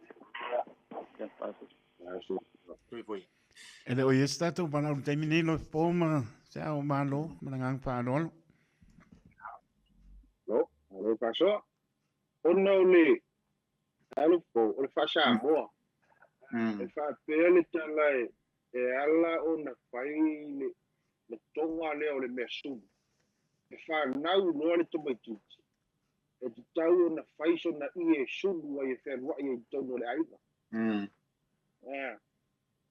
foi
e le o ia statu pana o te minilo poma sa o malo manangang pa lolo
o fa so no le alu po o fa sa mo e fa pele tala e ala o na fai le tonga le o le mesu e fa nau no le to mai tu e te tau na fai so na ie sulu ai e fa wa ie tono le ai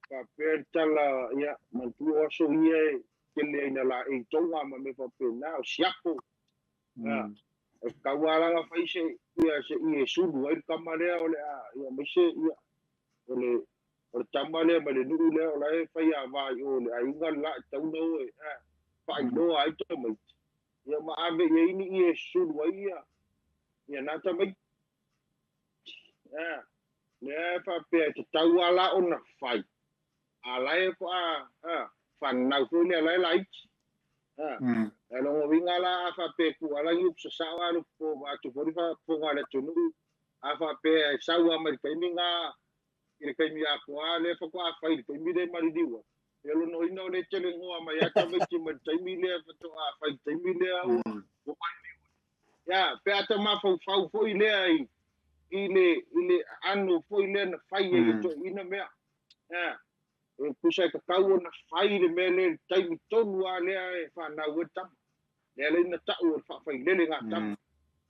fa pele tala ia man tu o so ie ke le ina la e tonga ma me fa pe na o siapo kawala nga fai se ia sulu ai kamarea o le ia me se ia o le tamale ma le nuru le o la e fai a vai o le ai nga la tau no e fai no ai to mai ia ma ave ia ini ia sulu ai ia na ta mai le fa pe te tau ala o na fai ala e fa whanau fo le lai. E longo winga la a whape ku ala yup sa sawa alu po watu pori wha le tunu. A whape sawa mai kaiminga i kaimi a kua le whako a whai kaimi le maridiwa. E lono ina o le tele ngoa mai ata mai ki mai taimi le whato a whai taimi le au. Ya, pe ata ma fau fo i le ai. Ile anu fo i le na whai e to ina mea. Ya. Kusai ka kau na whai le mele taimi tonu a lea e whanau e tama. Lea le ina tau e whai lele ngā tama.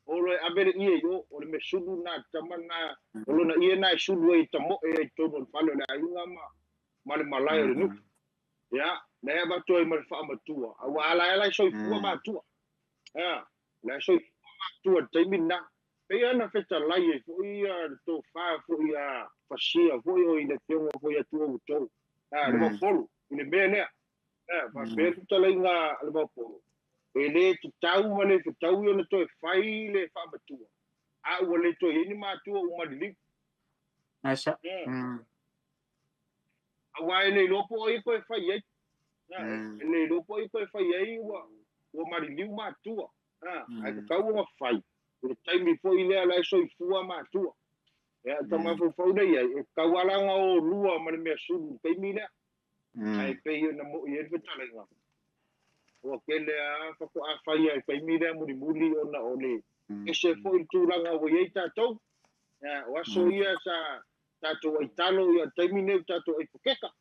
Olo e abere ie yo, o le me sulu na tama na, olo na ie na e sulu e tamo e tonu le whalo le ayunga ma le malai o le nuku. Ya, lea bato e ma le wha matua. Awa ala ela i soi fua matua. Ya, lea soi fua matua taimi na. Pe ana feta lai e fo ia to wha fo ia fasia fo ia o i le teonga fo ia tua utou. Le mafolo, le mea lea. Pa pēr kuta lai ngā le mafolo. E le tu tau ma le tau i ona toi whai le whamatua. A ua le toi hini mātua o madiliku.
Asa.
A wai le lopo i koe whai ei. Le lopo i koe whai ei ua madiliku mātua. Ai ka kau o whai. Le taimi fo i lea lai soi fua mātua. Ya tama fo nei ai ka walanga o lua ma me sulu pe mina ai pe na mo ye vetala nga o kele a fa ko a fa ia pe mina muri ona ole ese fo i tulanga o ye tato ya wa so ia sa tato i talo ia termine tato i pokeka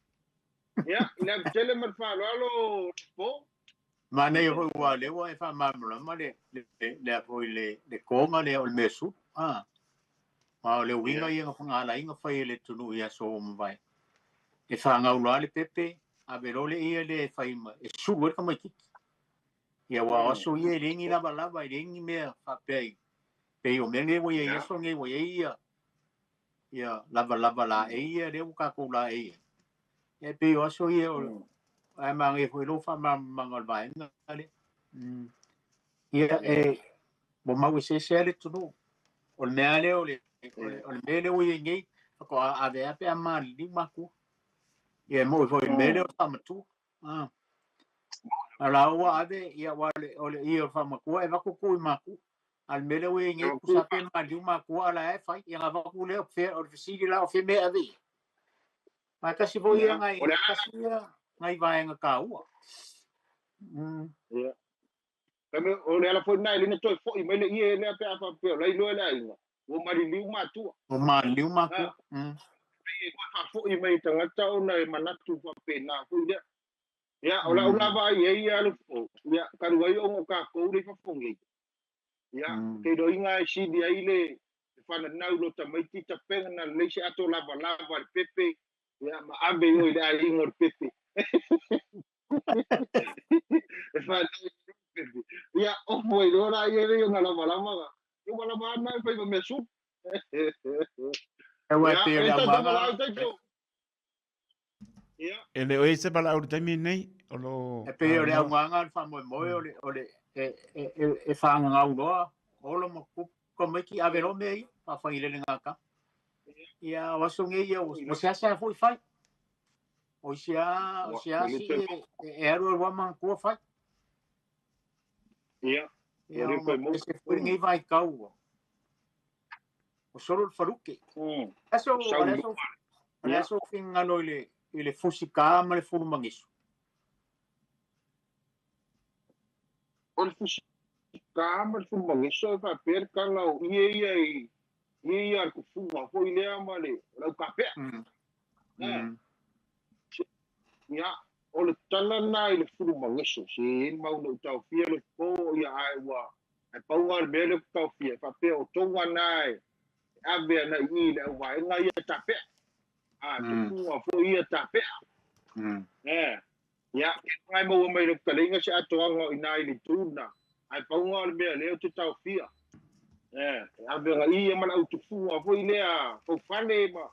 ya ina tele mar fa lo po
ma nei ho wa le wa fa ma ma le fo le konga le o mesu Ma le winga ia nga whangala inga whai le tunu ia so mwai. E whanga ula le pepe, a berole ia le whai ma, e suru e ka mai kiki. Ia wa oso ia rengi lava lava, rengi mea whapei. Pei o mene wa ia so nge wa ia. Ia lava lava la e ia, reu kako la e ia. E pei oso ia, ai ma nge hui lo wha mangal vai nga le. Ia e, mo mau e se le tunu. O le mea leo le, o le mele o i ngei, ko a vea pe a mali ni maku. Ia mo i mele o tamatu. A la ua ave, ia wale, o le ia o whamakua, e wako kui maku. Al mele o i ngei, kusa pe mali maku, ala e whai, ia ngā wako leo, o le fisiri la o whi mea ave. Ma kasi vo ia ngai, kasi ia, ngai vaenga ka ua.
Ia. Kami o le ala fo nai le toi fo i mele ia le pe a fa pe lai lo le ai. O mari liu matua.
O mari liu maku.
Pe ko fa fo i mai tangata o na manatu fa pe na fu ia. Ia ola va ia le fo. Ia karu ai o ka ko le fa fo ngi. Ia ke do inga si dia ile fa na na lo ta mai ti ta pe na le si ato lava le pepe. Ia ma abe yo ile ai ngor pepe. Fa ya o foi ora ia yo ngala malama yo malama na fa me su
e wa te ya mama
ya
ele o ese bala o tami nei o lo
e pe o le nganga fa mo o le e fa nga o lo mo ko me ki ave lo me fa fa ile ngaka ya wa so nge yo mo se asa foi fai o sia si e ero wa man ko fai
ia
se foi ngai vai kau o solo el faruque eso fin ano ile fusika ma le fulu mangisu
o le fusika ma le fulu mangisu fa per kala o ia ku fu ma foi le ma le la kape ia o le tala na i le fulu mangisu si mau no tau fia le po ia ai wa ai paunga le mele tau fia fa pe o tonga nai ave na i le wa nga ia tape tu fu fo ia tape ia ke mai mo mai le kalinga se atoanga i nai le tuna ai paunga le mele le tau fia ave nga i ma au tu fu fo i le fo fale ma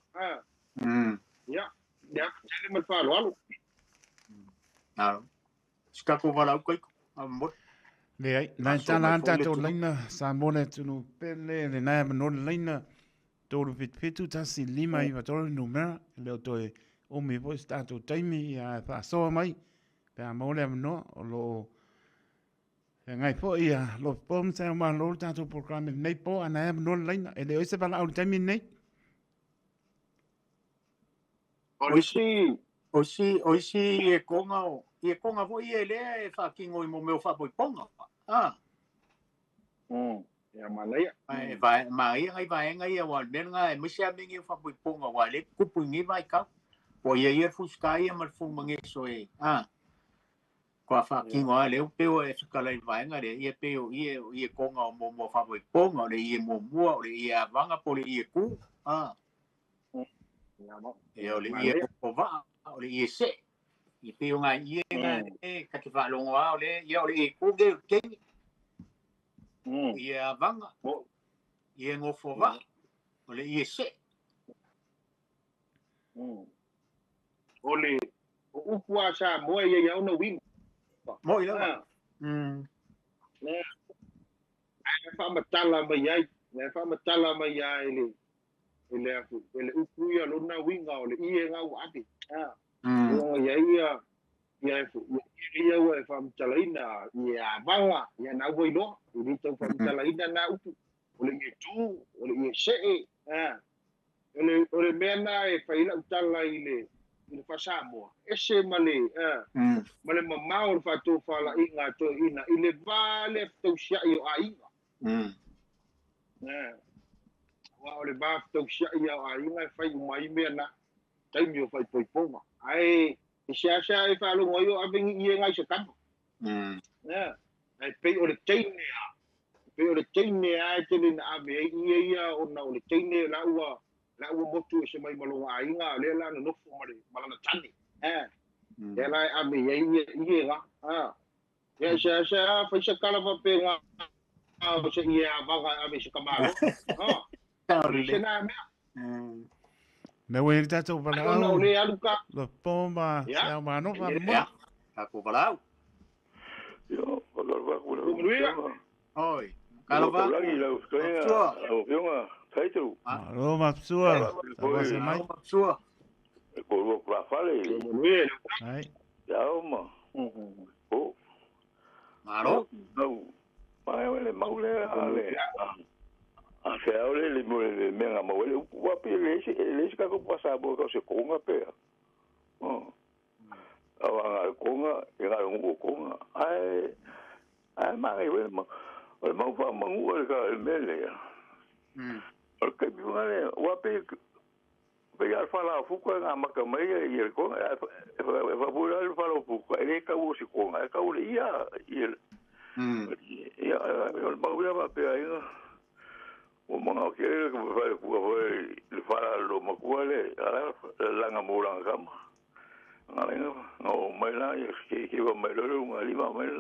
ia tele ma fa lo
Skako wala ko amot
le ai na tala anta to lina sa mone tunu pele le na no lina to lu fitu tasi lima i va to numera le to o me vo sta to taimi a fa so mai pe a mo le no o lo e ngai po ia lo pom se ma lo tanto programme nei po ana e no laina e le o se bala au tami nei
Oisi e konga vo i le e fa kingo i mo meu fa poi ponga.
Ya malaya.
Mai ngai vai ngai wa ben ngai mo sia mingi fa poi ponga wa le kupu ngi vai ka. Po ia fu sky ma fu mangi so e. Kwa fa kingo le pe o e skala i vai ngai e pe o i konga mo fa poi ponga le i mo le i avanga po le i ku. E o le i o va o le i se. I pe o ngai i ngai e ka te fa longo a le i o le i ku ge ke. I avanga. I ngofo va. O le i se.
Ole upua sa mo ia una win.
Mo ila.
Ne. Fa matala mai ai ele upu ia lona winga ole ia nga ati. Ia wa fa matalaina ia banga ia na voilo. Ini tau fa matalaina na upu. Ole ia tu, ole ia se. Ole mena e faila utala ile fasamo ese male mamau fa to fala inga to ina ile vale to sia yo ainga wa ole ba to sia yo ainga fai mai mena tai mi fai poi poma ai sia e fa lo ngoyo avengi ie ngai se kampo ai pe ole teine ai te na ave ia ona ole teine la ua motu se mai malonga ainga le la no fo mare malana tani e la a me ie nga ya sa fa se kala fa pe nga se ia vaga a me se kamalo se na me
me we ta to bala
no le aluka
lo pomba se ma no va mo
ka ko bala
yo va ko
oi kala va
yo Taito.
Roma sua. Você mais?
Sua.
Colo para fale.
Ai.
Ya uma. Oh.
Maro.
Não. Mas ele maule ale. A feole le menga maule o apele ele ka ko passa bo ko se konga pe. Awa konga era un konga. Ai mai we ma. O mau fa mangu ka mele. Ok, bingale, wape ya fala fuko nga makamai ye ko fa bula fala fuko ele ka wo si ko nga ka wo ia ia ya ba bula ba pe ai o manga ke ko fa ku le fala lo makuale ala la nga mura ngama ngale no mai la ke ba mai lo nga lima mai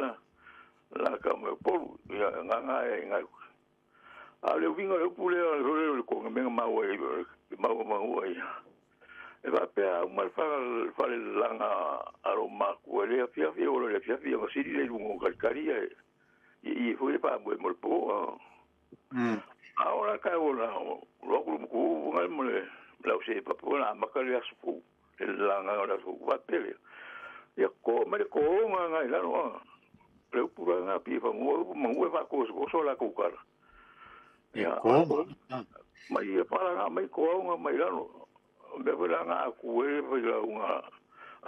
la ka me por ya nga ale vinga le pule le ko me ma wa e va pe a mal fa langa aroma ko le fia o le fia o si le lungo calcaria e foi pa mo po ahora ka ora lo ko ngal mo le la se pa po la makale asu el langa ora su va pele ya ko me ko nga la no le pura nga pi fa mo va ko so la ko kar
ya como
mai para nga mai ko nga mai lano me vera nga ku e vera nga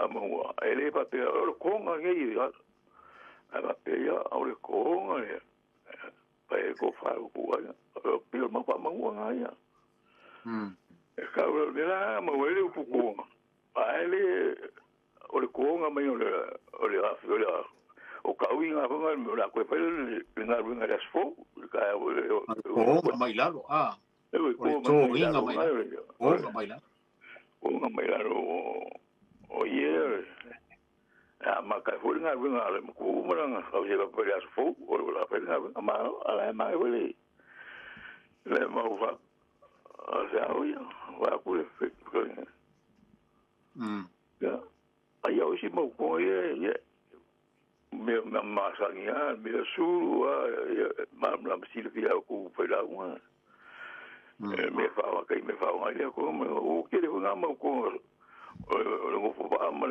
amo ele pa te o ko nga ngi ala pe ya o ko nga pa e ko fa ku nga pe ma pa ma nga ya e ka o vera ma o ele ku ko pa ele o ko nga mai o le o ka winga nga me la ko pa le nga winga das fo ka
o mai lalo o to winga mai lalo
o nga mai lalo o ye ma ka fo nga winga le ko mo nga o se pa das fo o la pa nga ma ala ma o le ma va ya o ya va ku le ya ai o si mo ko ye me sangia me su ma si le via ku fa la una me fa ngai ko o ke le nga mo ko o fo ba ma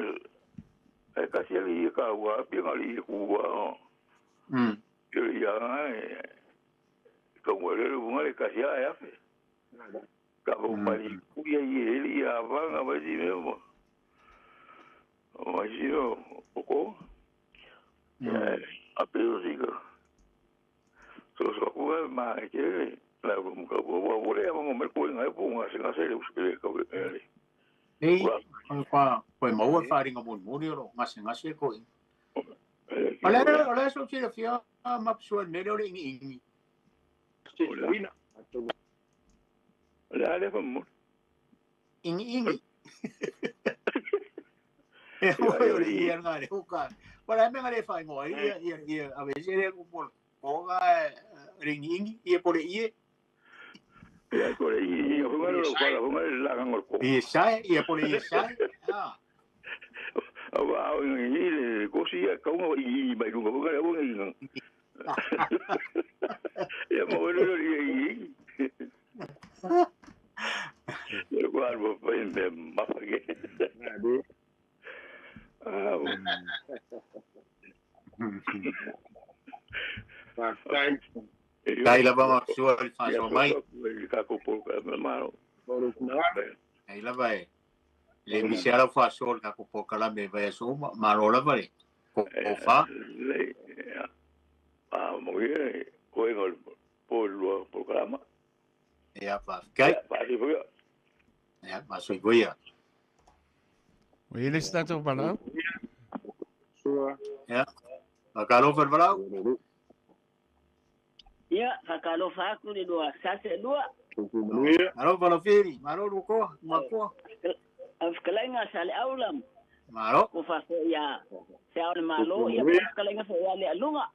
e kasi ali ka wa pinga ali ku wa ya ka wa le bunga le kasi ya fe ka ko mali ku ya ye ya va nga va di me mo o ji o ko ya a pero digo so ko ma ke la ko wa le mo me ko nga po nga se nga se le uspe ka
Nei, koe maua wharinga moni oro, ngase koe. Ole so tira fia, mapsua nere ore ingi.
Ole ale fa mo.
Ingi. E hoi ore ia ngare huka. Wala me ngare whai ngoa, ia, a vese rea kupol. Koga ringi, ia pore ie.
Ia pore ie, ia pore la ngor ko.
Ia sai, ia pore ia sai.
Awa ngi ko si ka ngo I mai lu ko ga wo ngi. Ya mo lo ri. Ya ko albo pa inde ma pa ge.
Kai la vama sua il fa so mai.
Ka ko por ka ma.
Kai la vai. Le misera fa sol ka ko por kala me vai so ma lo la vai. Ko fa.
Mo ye ko ngol por lo programa.
Ya fa. Kai. Ya ma so goia.
Oye, le está todo para
Ya. Akalo fer para.
Ya, akalo fa ku di dua, sase dua.
Maro para feri, maro ruko, mako.
Afkalenga sale aulam.
Maro.
Ku fa ya. Sa malo ya afkalenga fa ya le alunga.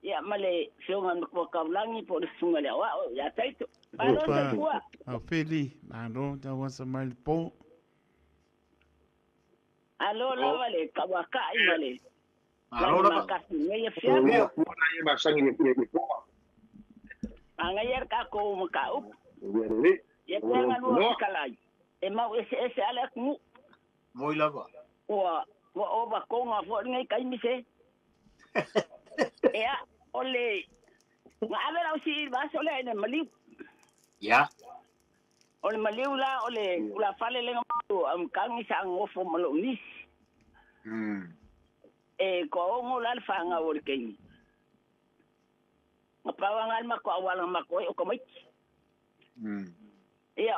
Ya male filman ko kaulangi por sungale wa ya taito. Maro tua.
A feli, maro da wasa mal po.
Alo la vale kawaka imale.
Maro la
kasi ngai fiago. Angayar ka ko makaup. Ya jangan lu kalai. Emau ese ala ku.
Moi lava.
Wa oba ko nga fo ngai kai mise. Ya ole. Ngale la si va sole en mali.
Ya.
Ole maliula ole ula fale lenga tu am kangi sa ngofo malo nis. Ko ngula fanga working. Mapawangan mako awalang mako o kamay. Ia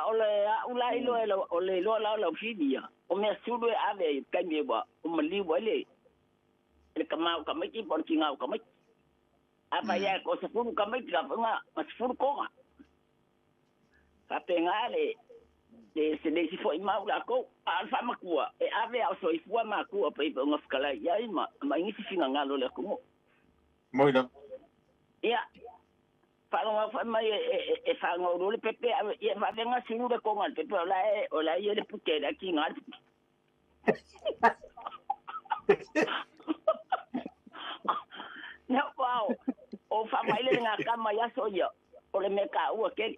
ula ilo ole lo la fidia. O me sudu ave kanye ba o mali wale. Le kama kamay ki por kinga kamay. Apa ya ko sa pun kamay ka nga mas fur ko nga. Kapengale se si foi mau la ko alfa makua e ave au so ifua makua pe ngaf kala ya ma ngi si finga ngalo le ko
Moi la.
Ya fa fa mai e fa ngoro le pepe e va venga sinu de ko ngal pepe ola ye le puke da ki ngal no wow o fa mai le nga kama ya so yo o le meka u ke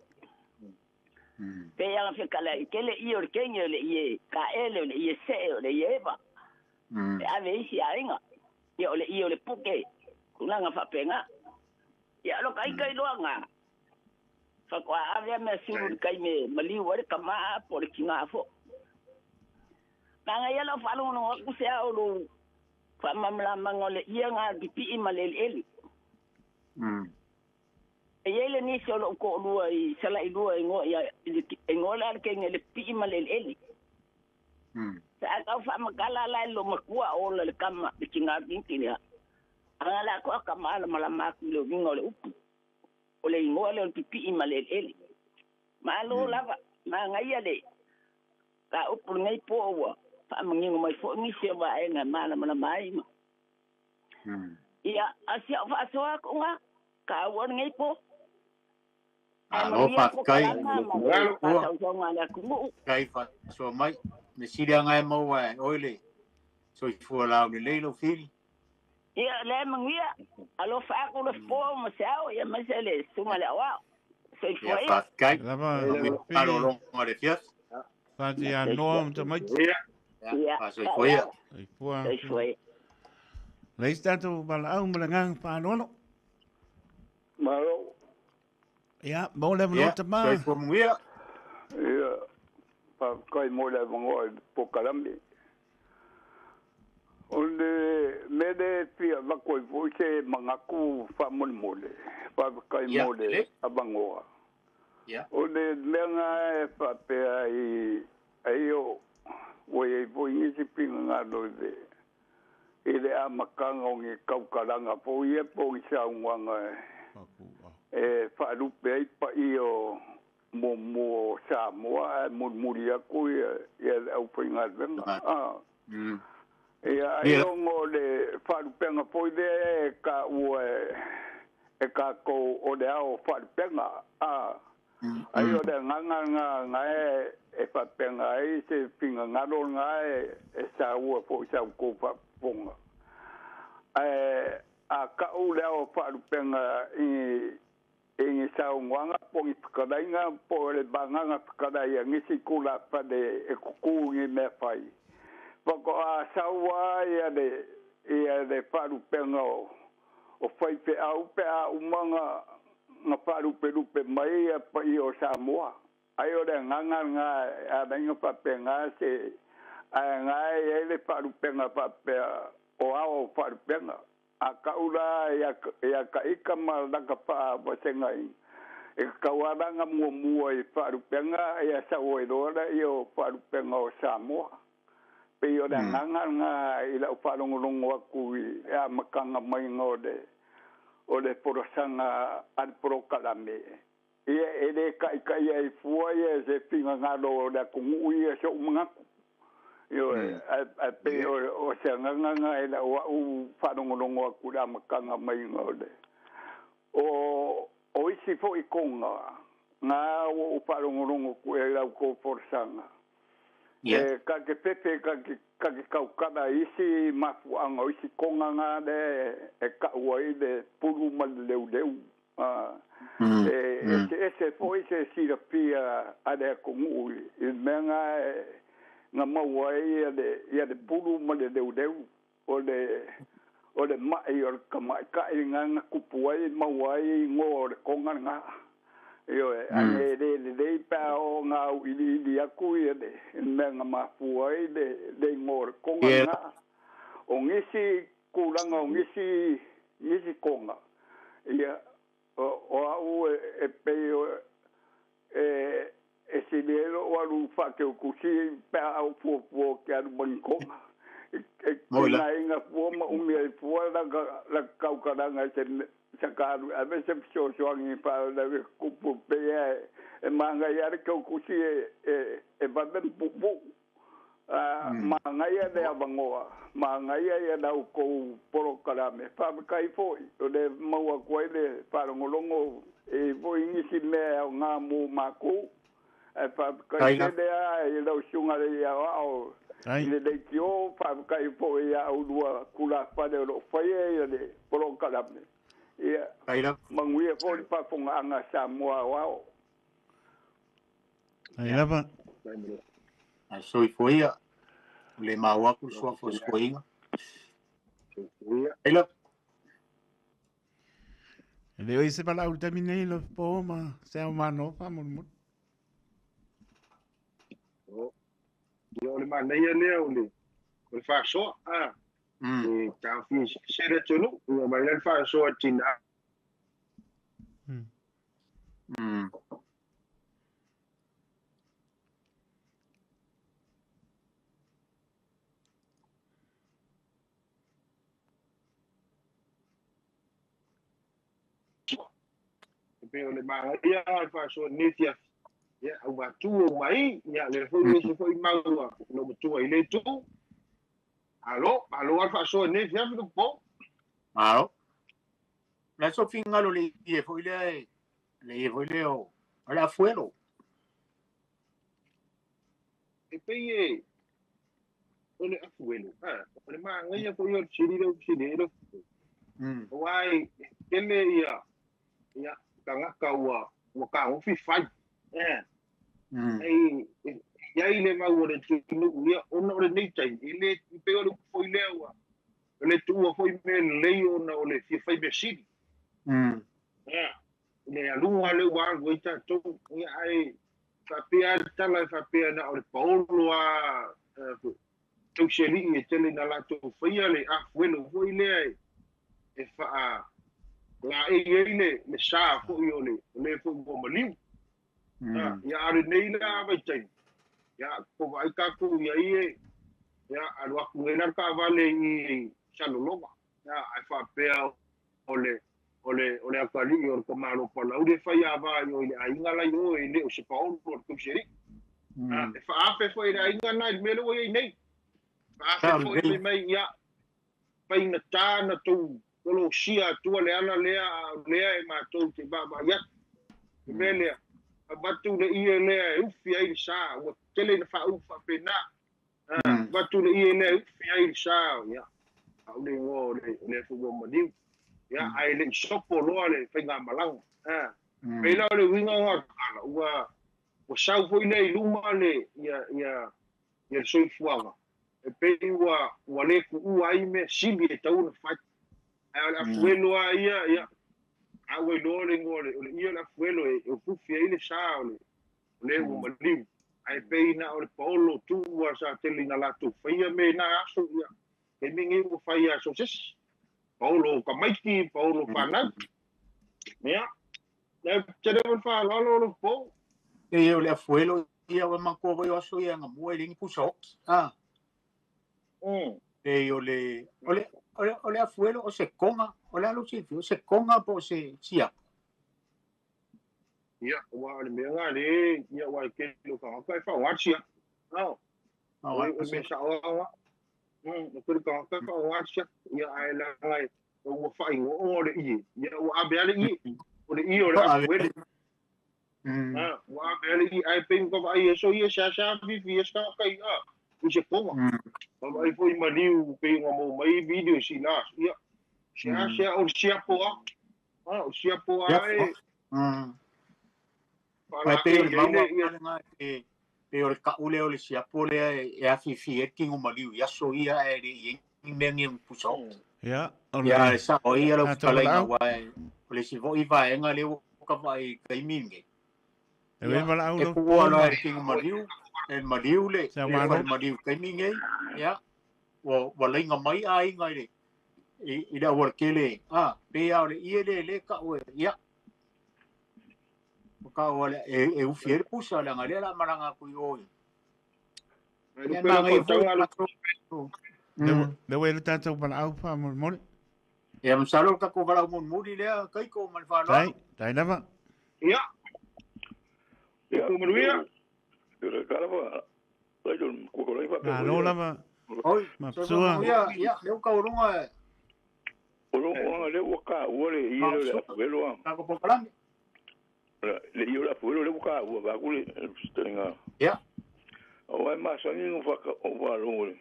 Pe yang fe kala kele ior kenyo le ye ka ele le ye se le ye ba. Ave si ainga. Yo le io le puke. Kuna nga fa penga. Ya lo kai kai lo nga. Fa kwa ave me suru kai me mali wore kama por kinga fo. Nanga ya lo fa lo no ku se o lo fa mamla mangole ye nga pipi malel eli. Ele ni solo ko lua I sala I lua ngo ya ngola ke ngele pi malel eli. Sa ka fa makala la lo makua o le kama kinga binti ya. Ala ko kama mala maku lo ngole upu. O le ngola le pi malel eli. Malo lava ma ngaya le. Ka upu ngai po wa. Fa mangingo mai fo ni se ba e na mala mai ma. Ya asia fa so ko nga ka won ngai po.
Alo fa kai. Kai fa so mai. Me siria ngai mo wa oile. So fu la le lelo fil.
Ya le mangia. Alo fa ko le po mo sao ya masele suma la wa. So fu
fa kai.
Lava
Alo lo ngore fias.
fa dia no te mai.
Ya, so foi ya.
Ai pua.
Sai foi.
Lai statu bala au malangang whanolo.
Malo.
Ia, mo le
Ya,
malota ma.
so foi mungia.
Ia. Pa kai mo le mango po kalambi. Onde mede pia vakoi voce mangaku fa mole. Pa kai mole abangoa.
Ya.
Onde lenga pa pe ai o voi ngisi pinga ngado de. Ile a makanga o ngi kaukalanga po ia po isa ngwanga fa lupe ai pa io mo sa mo muria ko ia au pinga venga ia io ngole fa lupe nga po de ka o e ka ko o de ao fa lupe nga ai o de nga e fa penga ai se pinga ngado nga e sa o po sa ko fa ponga a ka o le o fa penga i sa ngwanga po i kadainga po le banganga kadai ngisi kula pa de e ku ngi me fai poko a sa wa ia de fa penga o fai pe au pe a umanga nga fa lupe mai pa i o Samoa ai o le nganga nga a nga pa penga se nga ele fa penga pa pe o ao farpenga a kaula ya ka ikama laka pa bosenga e kawaranga mo e farpenga ya sa o dora yo farpenga o Samoa pe yo da nga ila farongolongo ku ya makanga mai ngode o le porosanga al prokalame ele ka ya fuwa ya se pinga ngalo da kungu ya so mga yo a pe o se nganga ela o whanongolongo ku la makanga mai ngode o isi fo i konga nga o whanongolongo ku ela ko forsanga ka ke pepe ka ke kaukana isi mafuanga o isi konga nga de e ka uai de pulu maleu ese fo ise sira pia ade kongu i menga nga mawai ia de pulu ma de deu o de mai o kama ka nga kupuai mawai ngor konga nga yo ane de pa o nga ili aku ia de nga mafuai de ngor konga nga o ngisi kulanga o ngisi konga ia o au e pe e se lelo o alu fa ke o kusi pe au po ke alu banko e nga po ma umi e po la kaukaranga se karu a veces so ngi pa la kupu pe e manga ya ke o kusi e va ben pupu manga ya de abangoa manga ya da ko poro karame fa kai foi o de maua ko ele para ngolongo e voi ngisi me nga mo mako fa kai de ai lo shunga de ya o ile de tio fa kai po ya o lua kula pa de lo faye de poro karame ia mangui po pa fonga anga Samoa wao
ai lava
a so foi ya le maua ku so fo skoinga ai la
le oi se pala ulta minei lo po ma se o mano pa mo
yo le ma nei le o fa so e ta fi se de tonu o ma le fa so tina pero le ma ia fa so netia ya au tu mai ya le foi mau no tu ile tu alo fa so netia fi po
alo la so finga lo le foi le o ala fuelo
e pe ole afuelo ole ma ngai ko yo chiriro wai kele ya kanga ka wa ka o fi fai ai ia ile mau le tunu ia ona ole nei tai ile pe ole foi lewa le tu foi me le ona ole fi fai be sidi ya le alunga le wa goita to ia ai fa pia tala fa pia na ole paulo a tu sheli e tele na la to foi ale a bueno foi le e fa la e ile le sa fo yo le fo go maliu ya are nei la vai tai ya ko vai ka ku ya ie ya alwa ku na ka vale i saloloma ya ai fa pe ole akali o ko malo pa la ude fa ya va yo ile ai ngala yo ile o se pa o ko sheri e fa ape fo ile ai ngana il melo yo nei fa ape fo ile mai ya pa ina ta na tu lo sia tu le ana lea e ma tu te ba ya mele batu le ie le ufi ai sa o tele na fa ufa pena batu le ie le ufi ai sa ya au le ngo le fu mo madi ya ai le sopo lo le fenga malang pe la le winga nga ala wa sa fo ile luma le ya so fuanga e pe wa le ku ai me sibi e tau na fa a fuelo ia a we lo le ngore o ia la fuelo e fu fie ile sa le mo mali ai pe na o polo tu wa sa tele na la tu fia me na aso ia e mingi o fai so ses polo ka maiki polo pana mea le tere mo fa lo po
e eu le fuelo ia o manco voi aso ia nga mo ele pu so e ole afuelo o se conga ole a los sitios se conga po se sia
ya wa le menga le ya wa ke lo ka fa wa sia no o me sa wa o ko ka fa wa sia ya ai la ai o fa o le i ya wa be le i o le i o le afuelo wa be le i ai pe ko ai so ye sa vi sta kai o se conga ai foi maniu pe mo mai video si na ya sia o sia po o sia po ai
para pe o ka ule o sia po le e a fi e king o maliu ya so ia e ri mengi un puso
ya
sa o ia lo kala wa le si vo iva e nga le ka vai kai minge
e ve mala
e ku o lo e king o maliu e maliu le maliu kai minge ya wa le nga mai ai nga le i da wor kele pe au le ile le ka o ya ka o le e u fier pusa la ngale la maranga ku yo
ya na ngai
de we le tato para au pa mo
e am salo ka ko bala mo muri le kai ko man fa
no dai lava
ya ko mo ria
de carava ai don ko ko leva
no lava
oi
mapsua
ya le ka urunga
o le waka o le i le afuelo
ka ko polan
le i le afuelo le waka o ba ku le tenga
ya
o ai ma so ni fa o va lo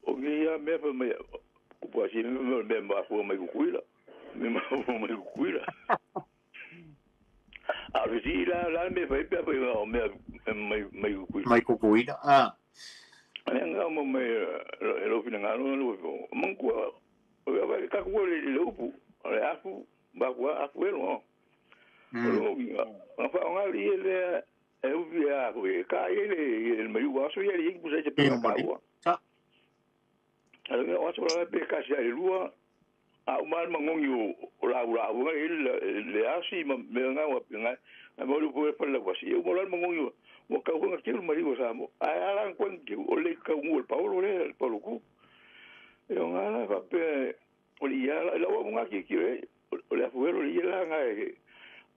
o ia me pa me ku pa si me ma fo me ku kuila me ma fo me ku kuila a si la me fa pa o me ku kuila
mai ku kuila
nga mo me lo fina nga lo mo ku o ka ku le upu le afu ba ku afu lo o fa nga li le e u via ku ka ile me u aso ye ku se pe ka wa ale o aso la pe ka se lua a u mal mangongi o la le asi me nga wa pinga mo lu po pa la wa si o mo la mangongi mo ka ko ngaki mo rigo sa mo ala ko ngi o le ka mo Paulo le Paulo ku e nga va pe o li ya la mo ngaki ki o le fuero li la nga e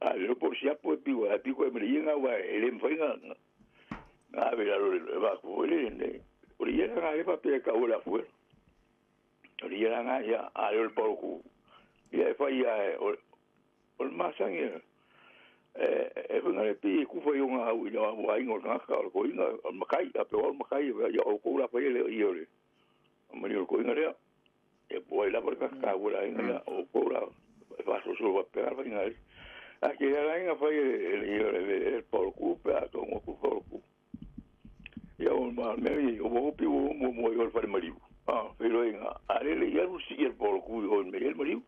a le por si apo pi wa pi ko me li nga wa ele mo nga a ver lo va ko le ne o li ya nga e va pe ka o la fuero o li ya nga ya a le Paulo ku ya fa ya o ma sangue e venga le pi ku foi unha au ia wa ingo nga ka ko inga makai a pe o makai ya o ko la fa le iore o mani ko inga le e poi la porca ka ura inga o ko la fa so va per va inga a que la inga fa le iore e por ku pe a ko ku por ku ia o ma me o mo pi o mo o fa mariu pero inga ale le ia rusi ia por ku o me el mariu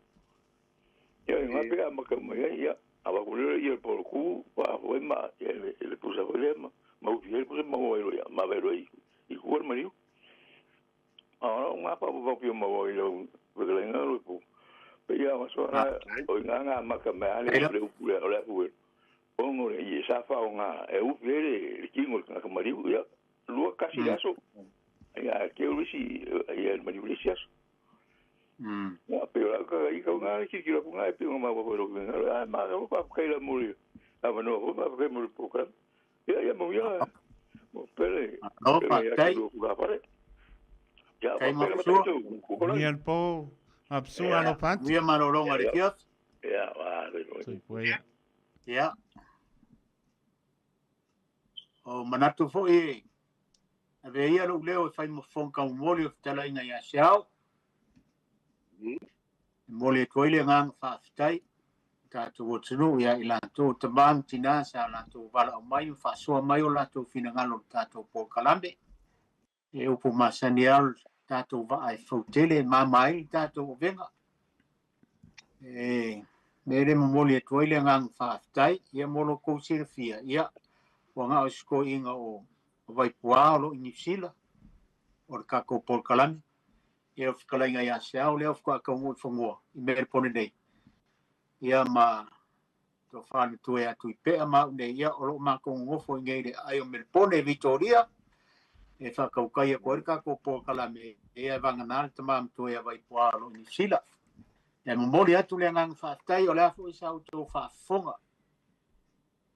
ia inga pe ma ka mo ia aba ku le ia por ku pa o ma ele pusa o le ma u ia pusa ma o ia ma vero i ku el mariu nga pa po pi mo o ia o le nga lo pu pe ia ma so o nga ma ka me ale le ku le ku ongo le i sa fa nga e u le kingo ka mariu ia lua kasi aso ia ke urisi ia manipulasias ya pero ka i ka nga ki ki la nga e pingo ma bo ro nga ma o pa ka la muri ava no o pa ka muri program ia mo ia mo pele
no pa kai
ka pare ya
kai
mo
pele
Ni el po apsu alo pat.
Via marolonga le kios.
ya wa
Soy puya.
Ya. O manatu fo e. Ave ia lo leo fai mo fonka o moli o tala inga ya xiao. Moli toile ngang fa fitai. Tatu o tunu ya ila tu tabang tina sa la tu bala o mai fa so mai o la tu fina ngalo tatu po kalambe. E upu masanial tatu va ai fotele ma mai tatu venga. Mere moli toile ngang fa fitai ia molo ko sirfia ia wanga o sko inga o vai pualo in Sila o ka ko por kalami e fikala inga ya sia o le of ka mo fongo i mer pone nei ia ma to fan tu e atu pe ma ne ia o lo ma ko ngofo ngere ai o mer pone Victoria e fa ka ka ia ko ka ko por kalami e vanga na tama tu e vai pualo in Sila e mo moli atu le ngang fa tai o le afu isa auto fa fonga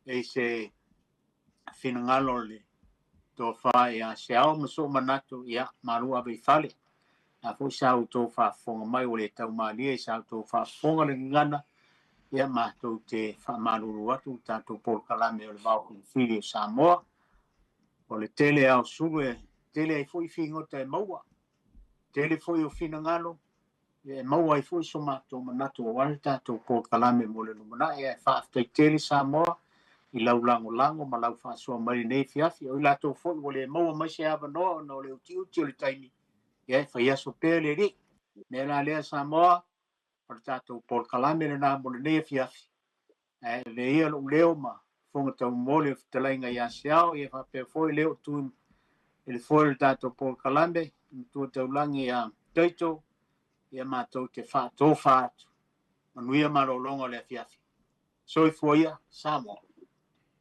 e se finangalo le to fa ia seao maso manatu ia marua be fale a fo sa to fa fonga mai o le tau mali sa to fa fonga le ngana ia ma to te fa maruru atu ta to por kalame o le vau ku fili Samoa o le tele au sube tele ai foi fingo te maua tele foi o finangalo e maua ai foi so mato manatu o alta to por kalame mo le lumana e fa te tele Samoa i lau lango ma lau whaasua mai nei fiafi o i lato fo o le maua mai se ava noa no le uti o le taimi ia whai aso pēr le ri me la lea Samoa o le tātou por kalame le nā mo le nei fiafi le ia lo leo ma fonga tau mole talainga ia seao ia whapea foi leo tu le foi le tātou por kalame tu tau langi a teito ia mātou te whātou whātu manuia marolonga le fiafi so i foi Samoa